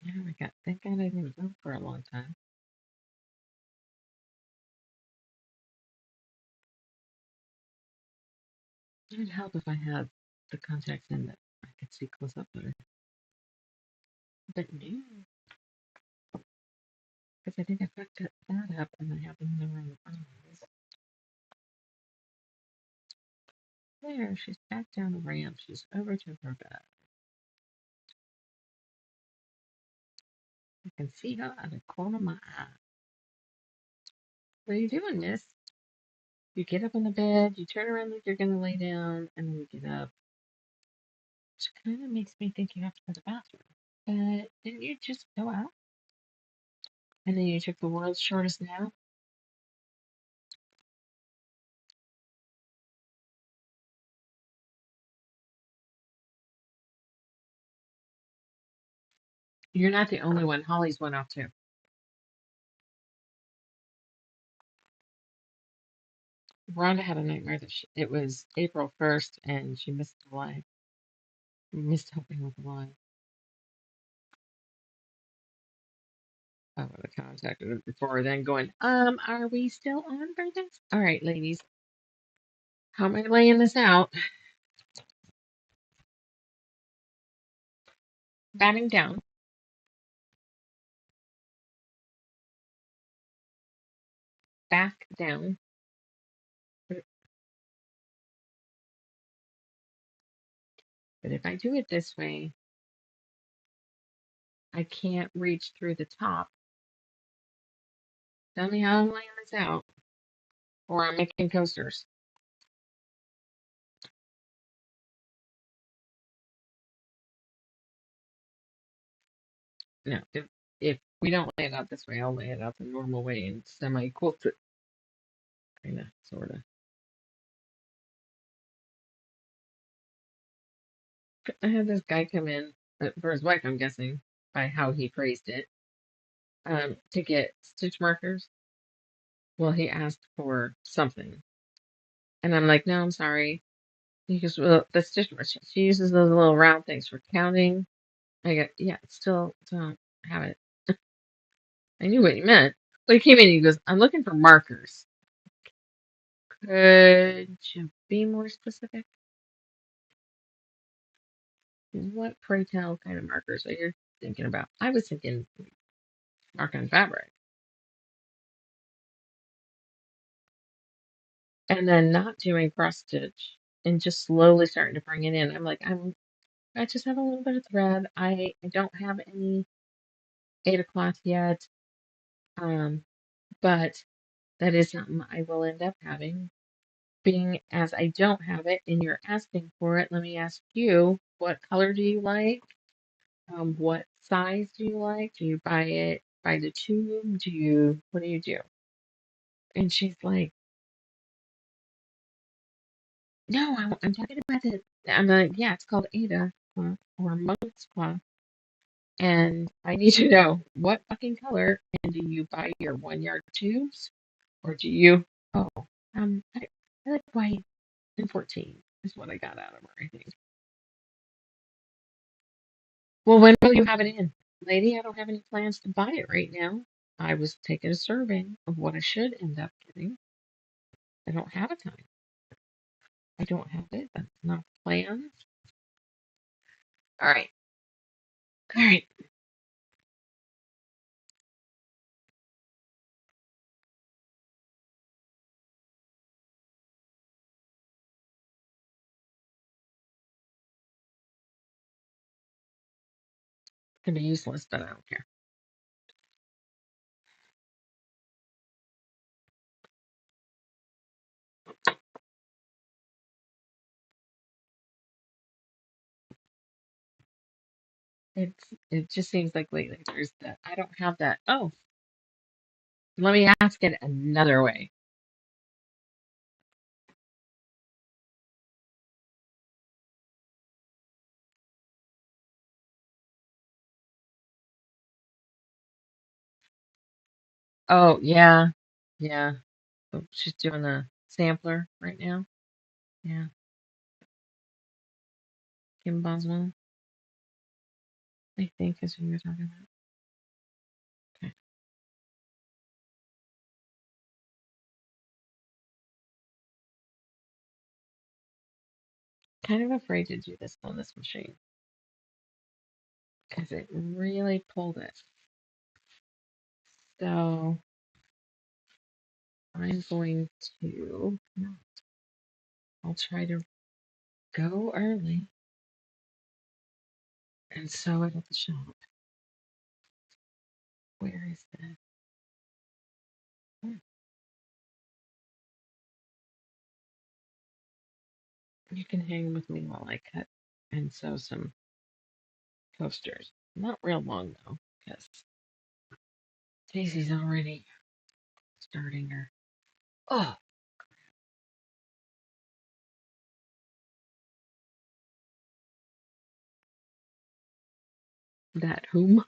Yeah, thank God I didn't go for a long time. It would help if I had the contacts in that I could see close up better. But no, because I think I fucked that up and I have them in the wrong eyes. There, she's back down the ramp. She's over to her bed. I can see her out of the corner of my eye. What are you doing, miss? You get up on the bed, you turn around like you're going to lay down, and then you get up. Which kind of makes me think you have to go to the bathroom. But didn't you just go out? And then you took the world's shortest nap? You're not the only one. Holly's went off too. Rhonda had a nightmare that it was April 1st and she missed the live. Missed helping with the live. I would have contacted her before then going, are we still on for this? All right, ladies. How am I laying this out? Batting down. Back down. But if I do it this way, I can't reach through the top. Tell me how I'm laying this out. Or I'm making coasters. No, if we don't lay it out this way, I'll lay it out the normal way and semi-quilt it. Kinda, sorta. I had this guy come in for his wife, I'm guessing, by how he phrased it, to get stitch markers. Well, he asked for something, and I'm like, no, I'm sorry. He goes, well, the stitch markers. She uses those little round things for counting. I go, yeah, still don't have it. I knew what he meant. But he came in and he goes, I'm looking for markers. Could you be more specific? What, pray tell, kind of markers are you thinking about? I was thinking mark on fabric. And then not doing cross stitch and just slowly starting to bring it in. I'm like, I just have a little bit of thread. I don't have any 8 o'clock yet. But that is something I will end up having. Being as I don't have it and you're asking for it, let me ask you, what color do you like? What size do you like? Do you buy it by the tube? What do you do? And she's like, no, I'm talking about it. I'm like, yeah, it's called Ada or Monk's Claw. And I need to know what fucking color. And do you buy your 1 yard tubes? Or do you, oh, I like white and 14 is what I got out of her, I think. Well, when will you have it in? Lady, I don't have any plans to buy it right now. I was taking a survey of what I should end up getting. I don't have a time. I don't have it. That's not planned. All right. All right. It's gonna be useless, but I don't care. It just seems like lately there's that I don't have that. Oh, let me ask it another way. Oh, yeah. Yeah. Oh, she's doing a sampler right now. Yeah. Kim Boswell, I think is who you're talking about. Okay. Kind of afraid to do this on this machine because it really pulled it. So I'm going to, no, I'll try to go early and sew it at the shop. Where is that? Hmm. You can hang with me while I cut and sew some coasters. Not real long though, because Casey's already starting her. Oh, that whom?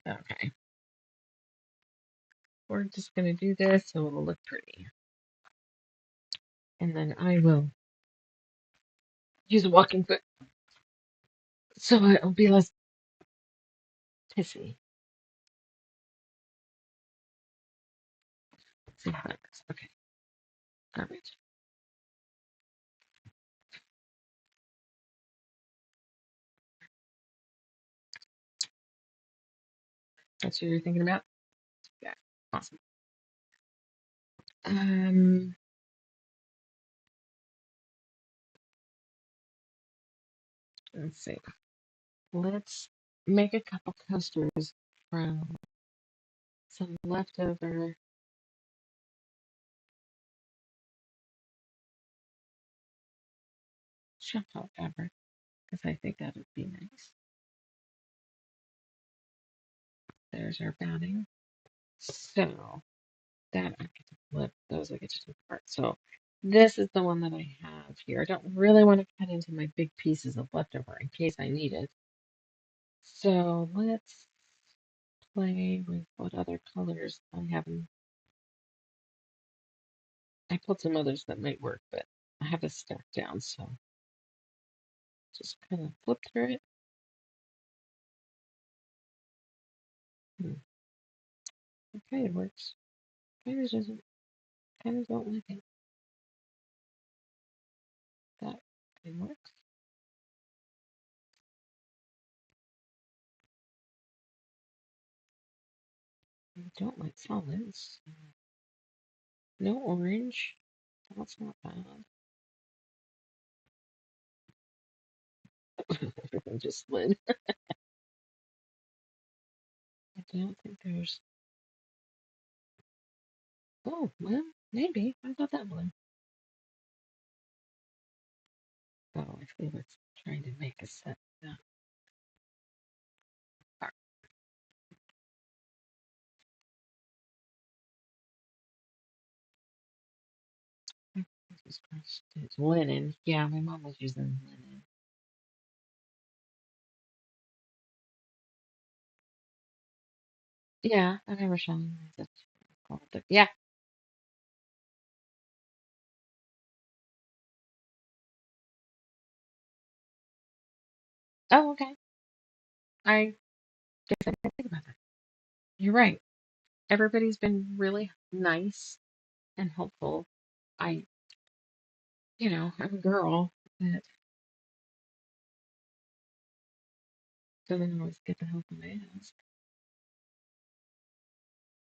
Okay, we're just gonna do this so it'll look pretty, and then I will use a walking foot so it'll be less pissy. Let's see how that goes. Okay, garbage. That's what you're thinking about? Yeah, awesome. Um, let's see. Let's make a couple coasters from some leftover shuffle fabric because I think that would be nice. There's our batting. So that I get to flip, those I get to take apart. So this is the one that I have here. I don't really want to cut into my big pieces of leftover in case I need it. So let's play with what other colors I have. I pulled some others that might work, but I have a stack down, so just kind of flip through it. Hmm. Okay, it works. Kind of doesn't. Kind of don't like it. That kind of works. I don't like solids. No orange. That's not bad. Everything just slid. I don't think there's. Oh, well, maybe. I got that blue. Oh, I feel it's trying to make a set. Yeah. It's linen. Yeah, my mom was using linen. Yeah, I've never shown that. Yeah. Oh, okay. I guess I didn't think about that. You're right. Everybody's been really nice and helpful. I, I'm a girl that doesn't always get the help when I ask,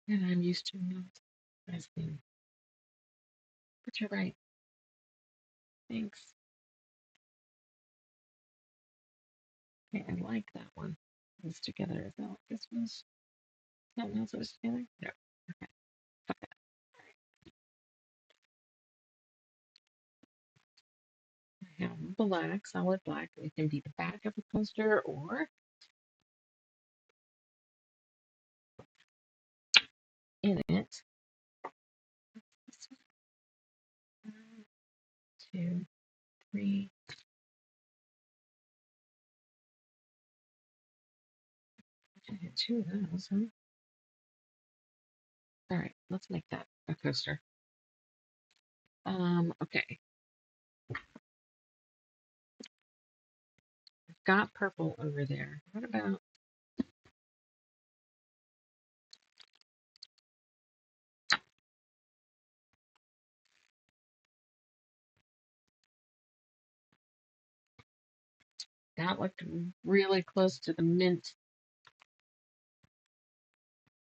and I'm used to not asking. But you're right. Thanks. Okay, I like that one. this together. Is that what this was? Something else that was together? No. Okay. Fuck that. I have black, solid black. It can be the back of a poster or in it. This one, two, three. I had two of those, huh? All right, let's make that a coaster. Okay. I've got purple over there. What about that? Looked really close to the mint.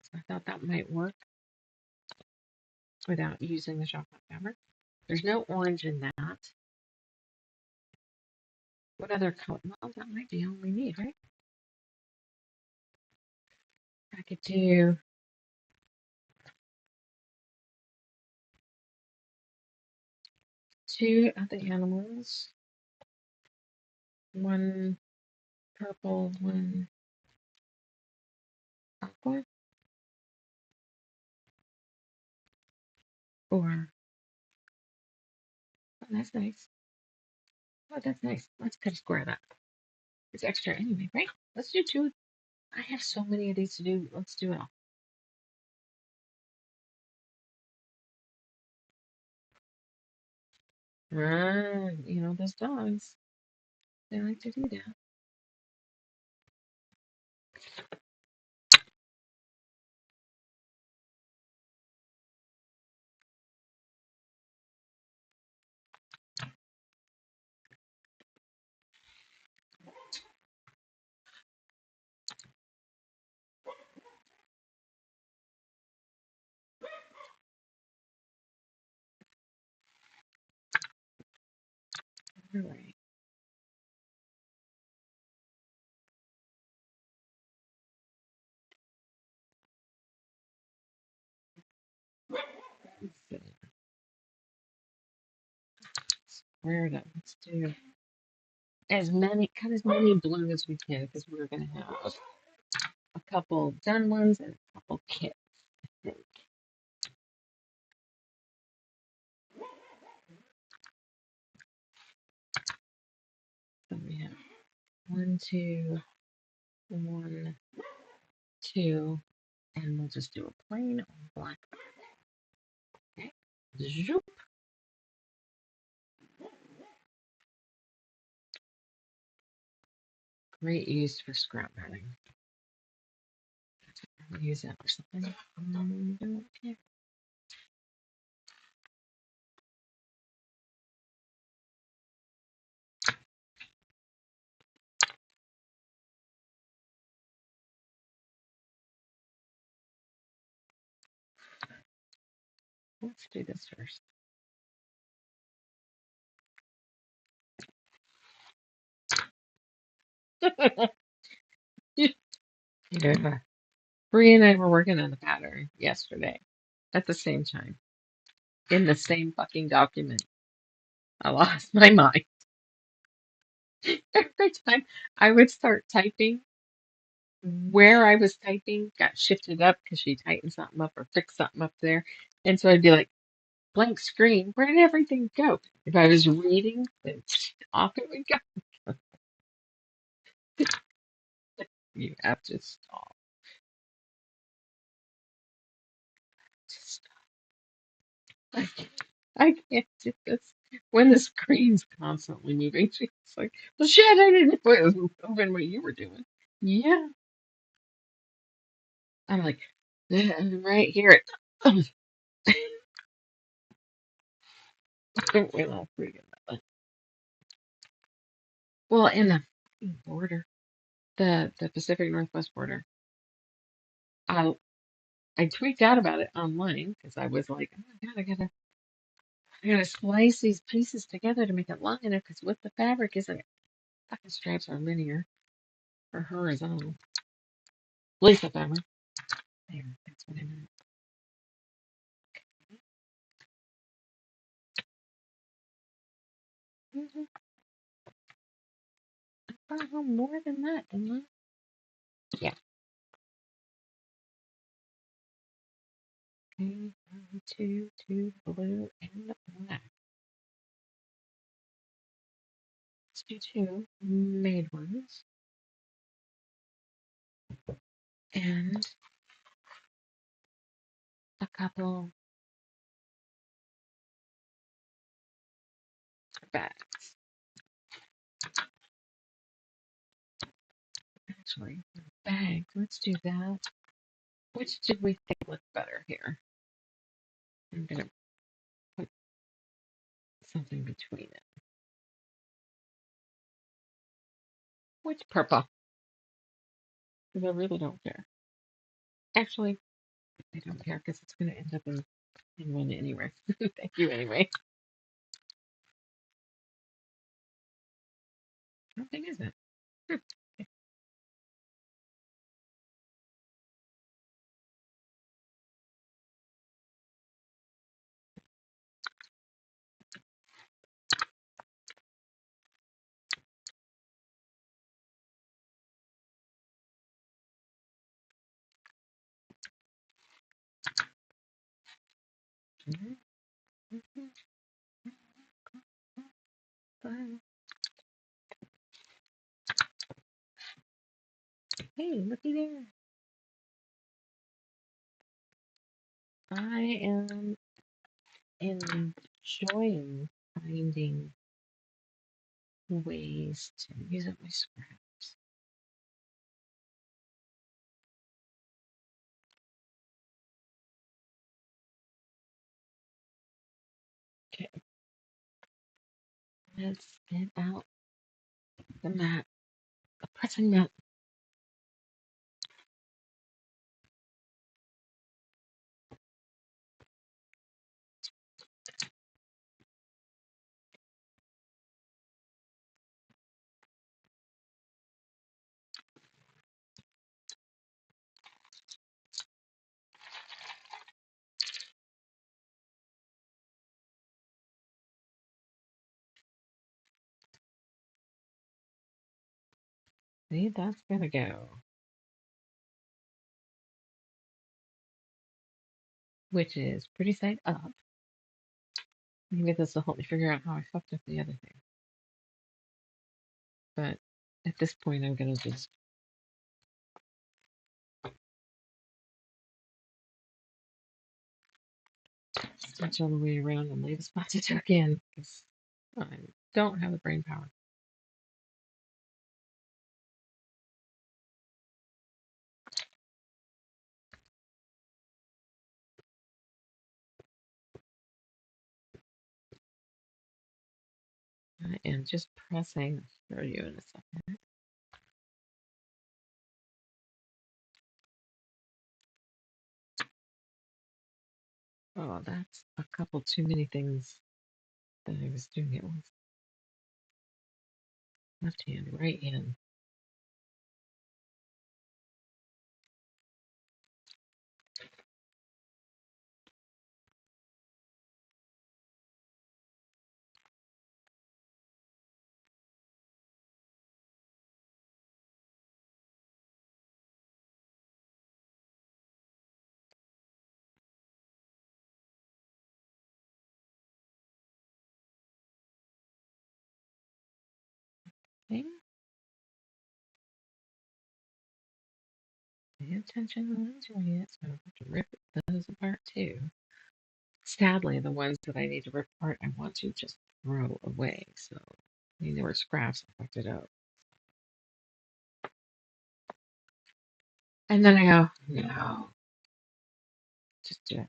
So I thought that might work without using the chocolate fabric. There's no orange in that. What other color? Well, that might be all we need, right? I could do two of the animals. One purple, one aqua. Or, oh, that's nice. Oh, that's nice. Let's cut a square of that. It's extra anyway, right? Let's do two. I have so many of these to do. Let's do it all. Right. You know, those dogs, they like to do that. All right. Let's see. Square it up. Let's do cut as many blue as we can because we're going to have a couple done ones and a couple kits, I think. So we have one, two, and we'll just do a plain black. Okay. Zoop. Great use for scrap running. I'm gonna use that for something. Okay. Let's do this first. Yeah. Bree and I were working on the pattern yesterday at the same time in the same fucking document. I lost my mind. Every time I would start typing, where I was typing got shifted up because she tightened something up or fixed something up there. And so I'd be like, blank screen, where did everything go? If I was reading, then off it would go. You have to stop. Just I can't do this when the screen's constantly moving. She's like, well, shit, I didn't know it was moving what you were doing. Yeah. I'm like, right here. We're not pretty good about that. Well, in the border, the Pacific Northwest border, I I tweaked out about it online because I was like, oh my God, I gotta slice these pieces together to make it long enough because with the fabric isn't fucking straps are linear. or horizontal. At least if ever. There, that's what I meant. Mhm. I brought home more than that, didn't I? Yeah. Okay, 2 blue and black. Let's do 2 made ones and a couple bags. Actually, bags. Let's do that. Which did we think looked better here? I'm gonna put something between it. Which purple? Because I really don't care. Actually, I don't care because it's gonna end up in one anyway. Thank you anyway. How big is it? Hey, looky there. I am enjoying finding ways to use up my scraps. Okay, let's get out the mat, the pressing mat. See, that's gonna go. Which is pretty side up. Maybe this will help me figure out how I fucked up the other thing. But at this point, I'm gonna just stitch all the way around and leave a spot to tuck in because I don't have the brain power. I am just pressing. I'll show you in a second. Oh, that's a couple too many things that I was doing at once. Left hand, right hand. Okay. Pay attention when I'm doing it, so I don't have to rip those apart too. Sadly, the ones that I need to rip apart, I want to just throw away. So, I mean, they were scraps. I fucked it up. And then I go, no, just do it.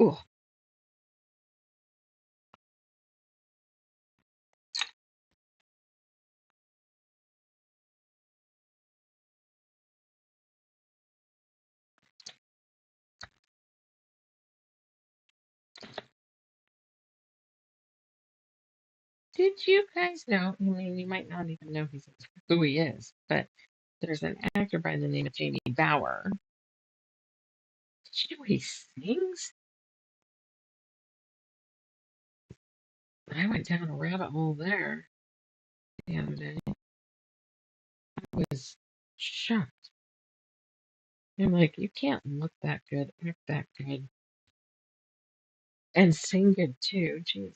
Ooh, Did you guys know? I mean, you might not even know who he is, but there's an actor by the name of Jamie Bauer. Did you know he sings? I went down a rabbit hole there the other day. I was shocked. I'm like, you can't look that good, act that good, and sing good too. Jeez.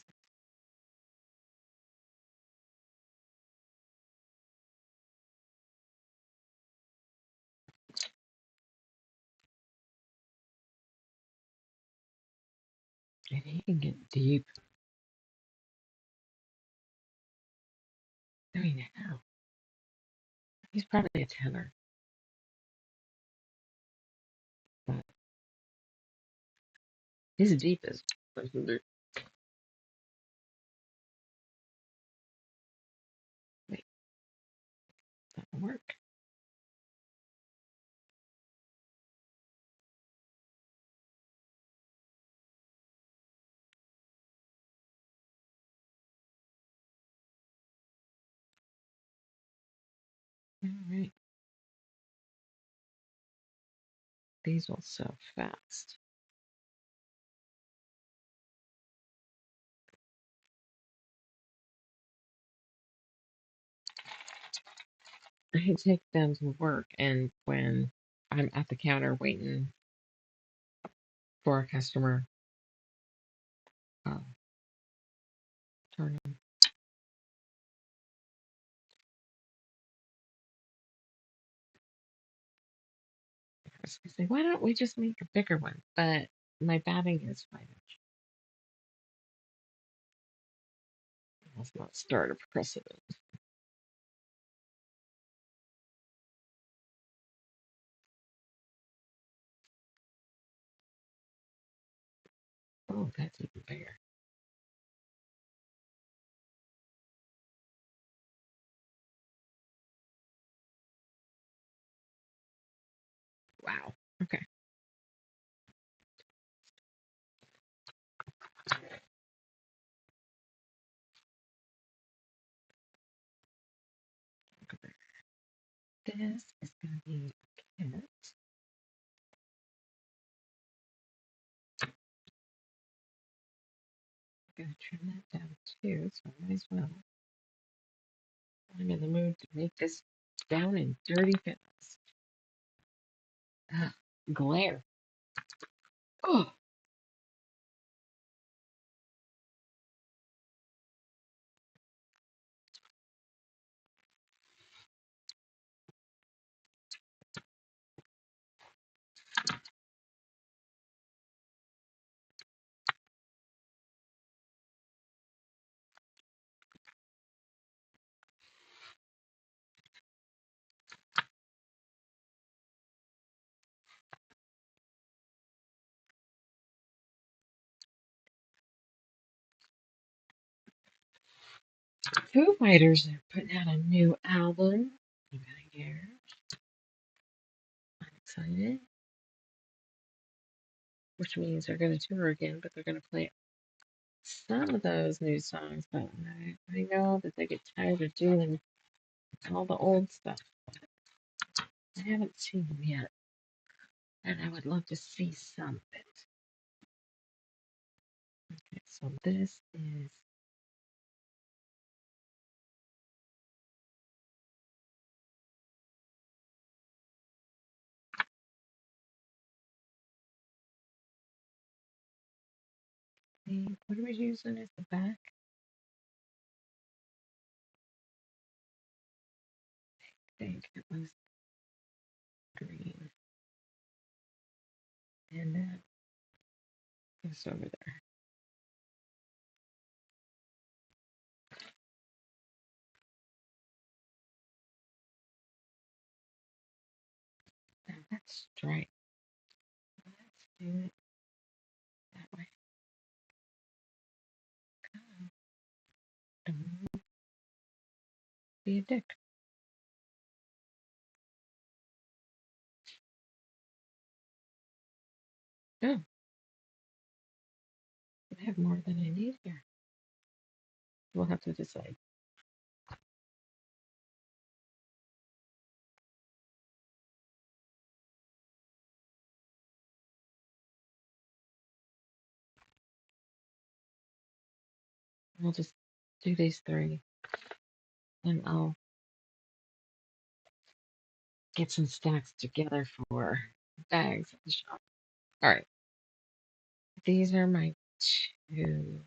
And he can get deep. I mean, how? He's probably a tenor, but his deep is legendary. Wait, that will work. All right. These will sew fast. I take them to work, and when I'm at the counter waiting for a customer, I'll turn them. I was going to say, why don't we just make a bigger one? But my batting is 5 inch. Let's not start a precedent. Oh, that's even bigger. Wow. Okay. This is going to be a kit. I'm going to trim that down too, so I might as well. I'm in the mood to make this down and dirty fitness. Ugh, glare. Oh, Foo Fighters are putting out a new album. You gotta hear. I'm excited. Which means they're going to tour again, but they're going to play some of those new songs. But I know that they get tired of doing all the old stuff. I haven't seen them yet, and I would love to see some of it. Okay, so this is what are we using as the back? I think it was green, and then this over there. Now that's straight. Let's do it that way. Don't be a dick. Oh, I have more than I need here. We'll have to decide. We'll just do these three, and I'll get some stacks together for bags at the shop. All right, these are my two.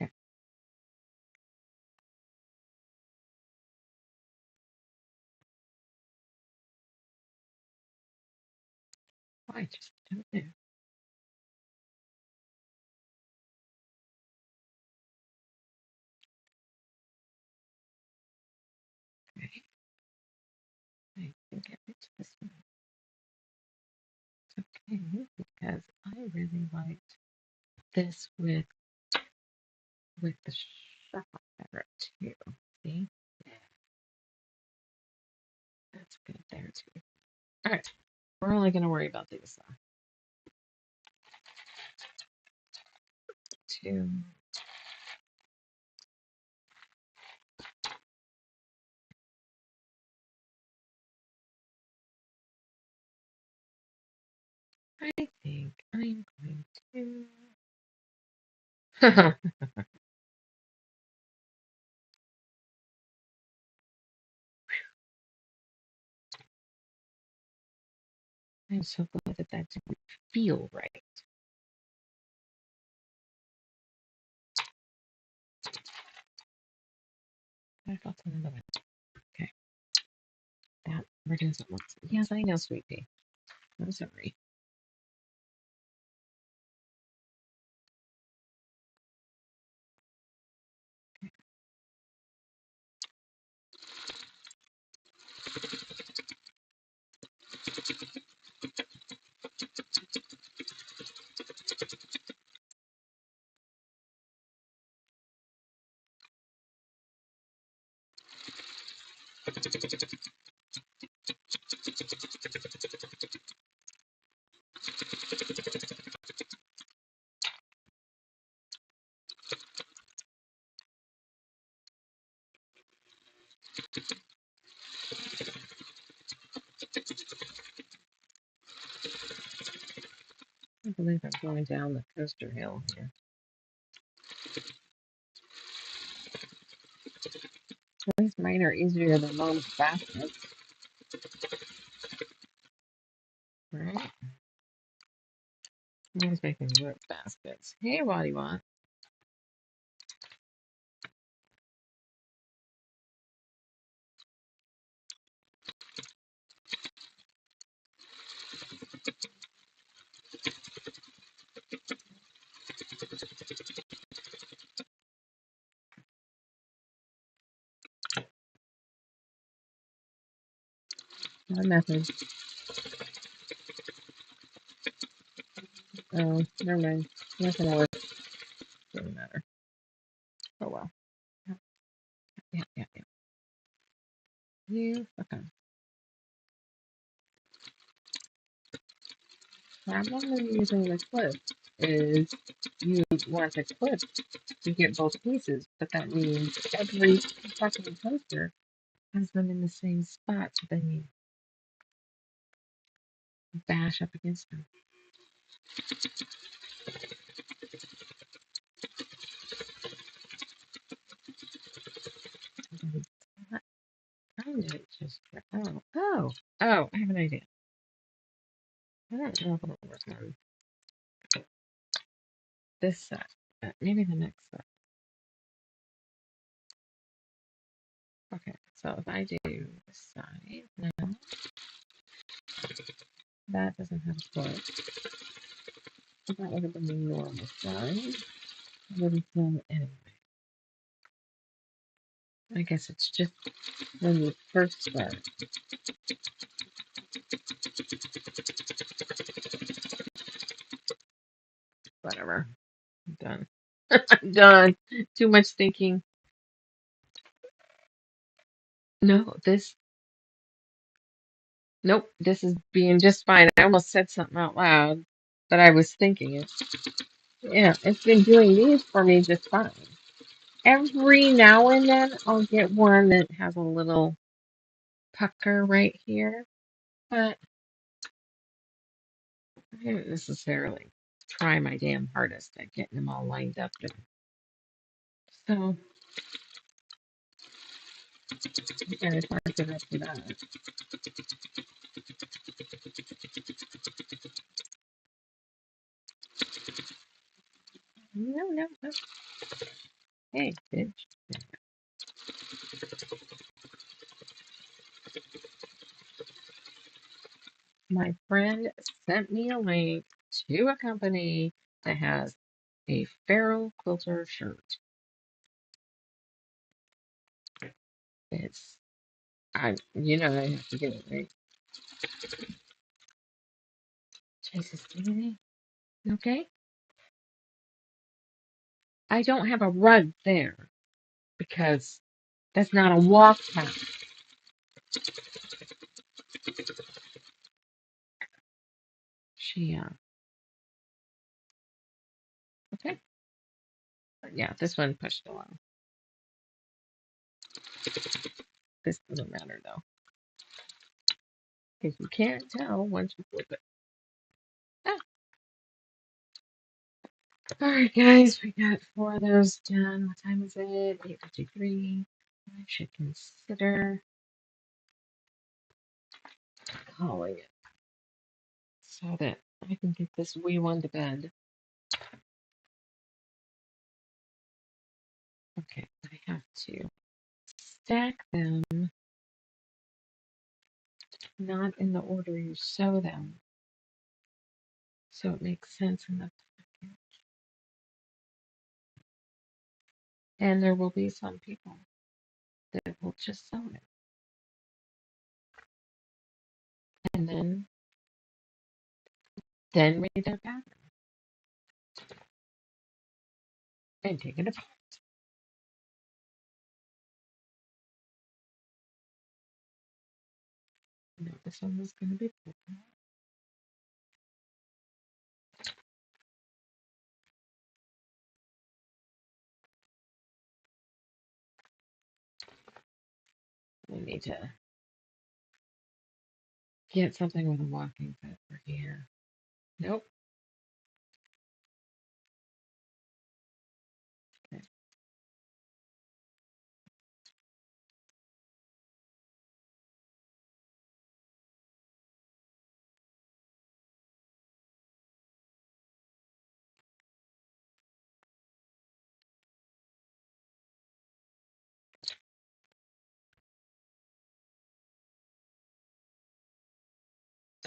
Okay, I just don't know. Okay, I think I picked this one. It's okay because I really liked this with the shuffle fabric too. See, yeah, that's good there too. All right, we're only going to worry about these two. I think I'm going to. I'm so glad that that didn't feel right. I felt another one. Okay, that reduces it. Yes, I know, sweet pea. I'm sorry. I believe I'm going down the coaster hill here. At least mine are easier than mom's baskets, right? Mom's making rope baskets. Hey, what do you want? Not nothing. Oh, never mind. Nothing else. Doesn't matter. Oh well. Yeah. You okay. Problem with using the clip is you want the clip to get both pieces, but that means every fucking coaster has them in the same spot, so then you bash up against them. How did it just oh, I have an idea. I don't know if it'll work on this set, but maybe the next set. Okay, so if I do this side now, that doesn't have a foot. That would have been the normal side. I would have done it anyway. I guess it's just when you first start. Whatever. I'm done. I'm done. Too much thinking. No, this Nope, this is being just fine. I almost said something out loud, but I was thinking it. Yeah, it's been doing these for me just fine. Every now and then I'll get one that has a little pucker right here, but I didn't necessarily try my damn hardest at getting them all lined up. So you guys mark it up for that. No, no, no. Hey, bitch. My friend sent me a link to a company that has a feral quilter shirt. It's I have to get it, right? Jesus, Divinity. Okay. I don't have a rug there because that's not a walk path. She okay. But yeah, this one pushed along. This doesn't matter though. Because you can't tell once you flip it. Ah. Alright guys, we got 4 of those done. What time is it? 8:53. I should consider calling it so that I can get this wee one to bed. Okay, I have to stack them, not in the order you sew them, so it makes sense in the package. And there will be some people that will just sew it and then read their pattern and take it apart. No, this one was going to be purple. I need to get something with a walking foot for here. Nope. Okay.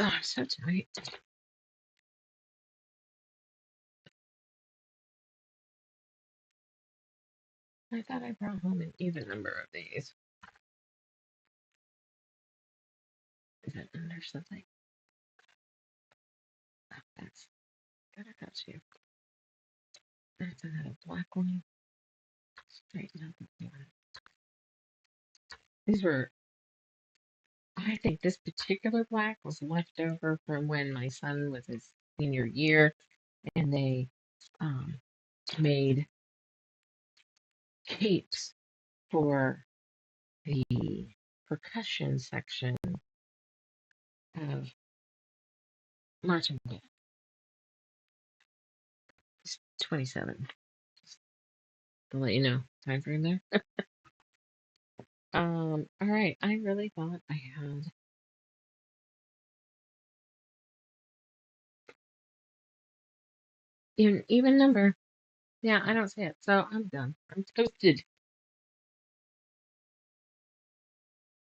Oh, I'm so tight. I thought I brought home an even number of these. Is it under something? Oh, that's good. I got you. That's another black one. Straighten up the black. These were, I think this particular black was left over from when my son was his senior year and they um, made capes for the percussion section of marching band. It's 27. Just to let you know, time frame there. All right. I really thought I had even number. Yeah, I don't see it, so I'm done. I'm toasted.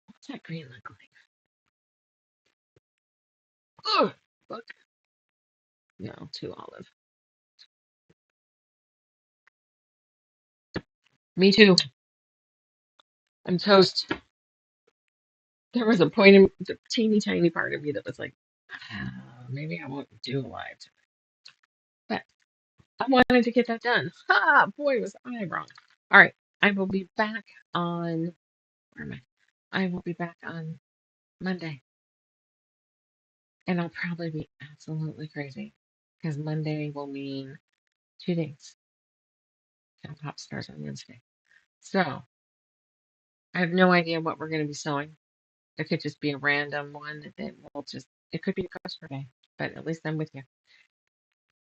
What's that green look like? Ugh, look. No, too olive. Me too. I'm toast. There was a point in the teeny tiny part of me that was like, maybe I won't do a live tonight. But I wanted to get that done. Ha! Boy, was I wrong. All right. I will be back on, where am I? I will be back on Monday. And I'll probably be absolutely crazy because Monday will mean 2 days till Pop starts on Wednesday. So I have no idea what we're going to be sewing. It could just be a random one that will just, it could be a crossword day, but at least I'm with you.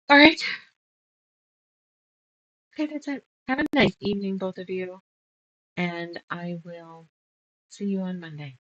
All right. Okay, that's it. Have a nice evening, both of you. And I will see you on Monday.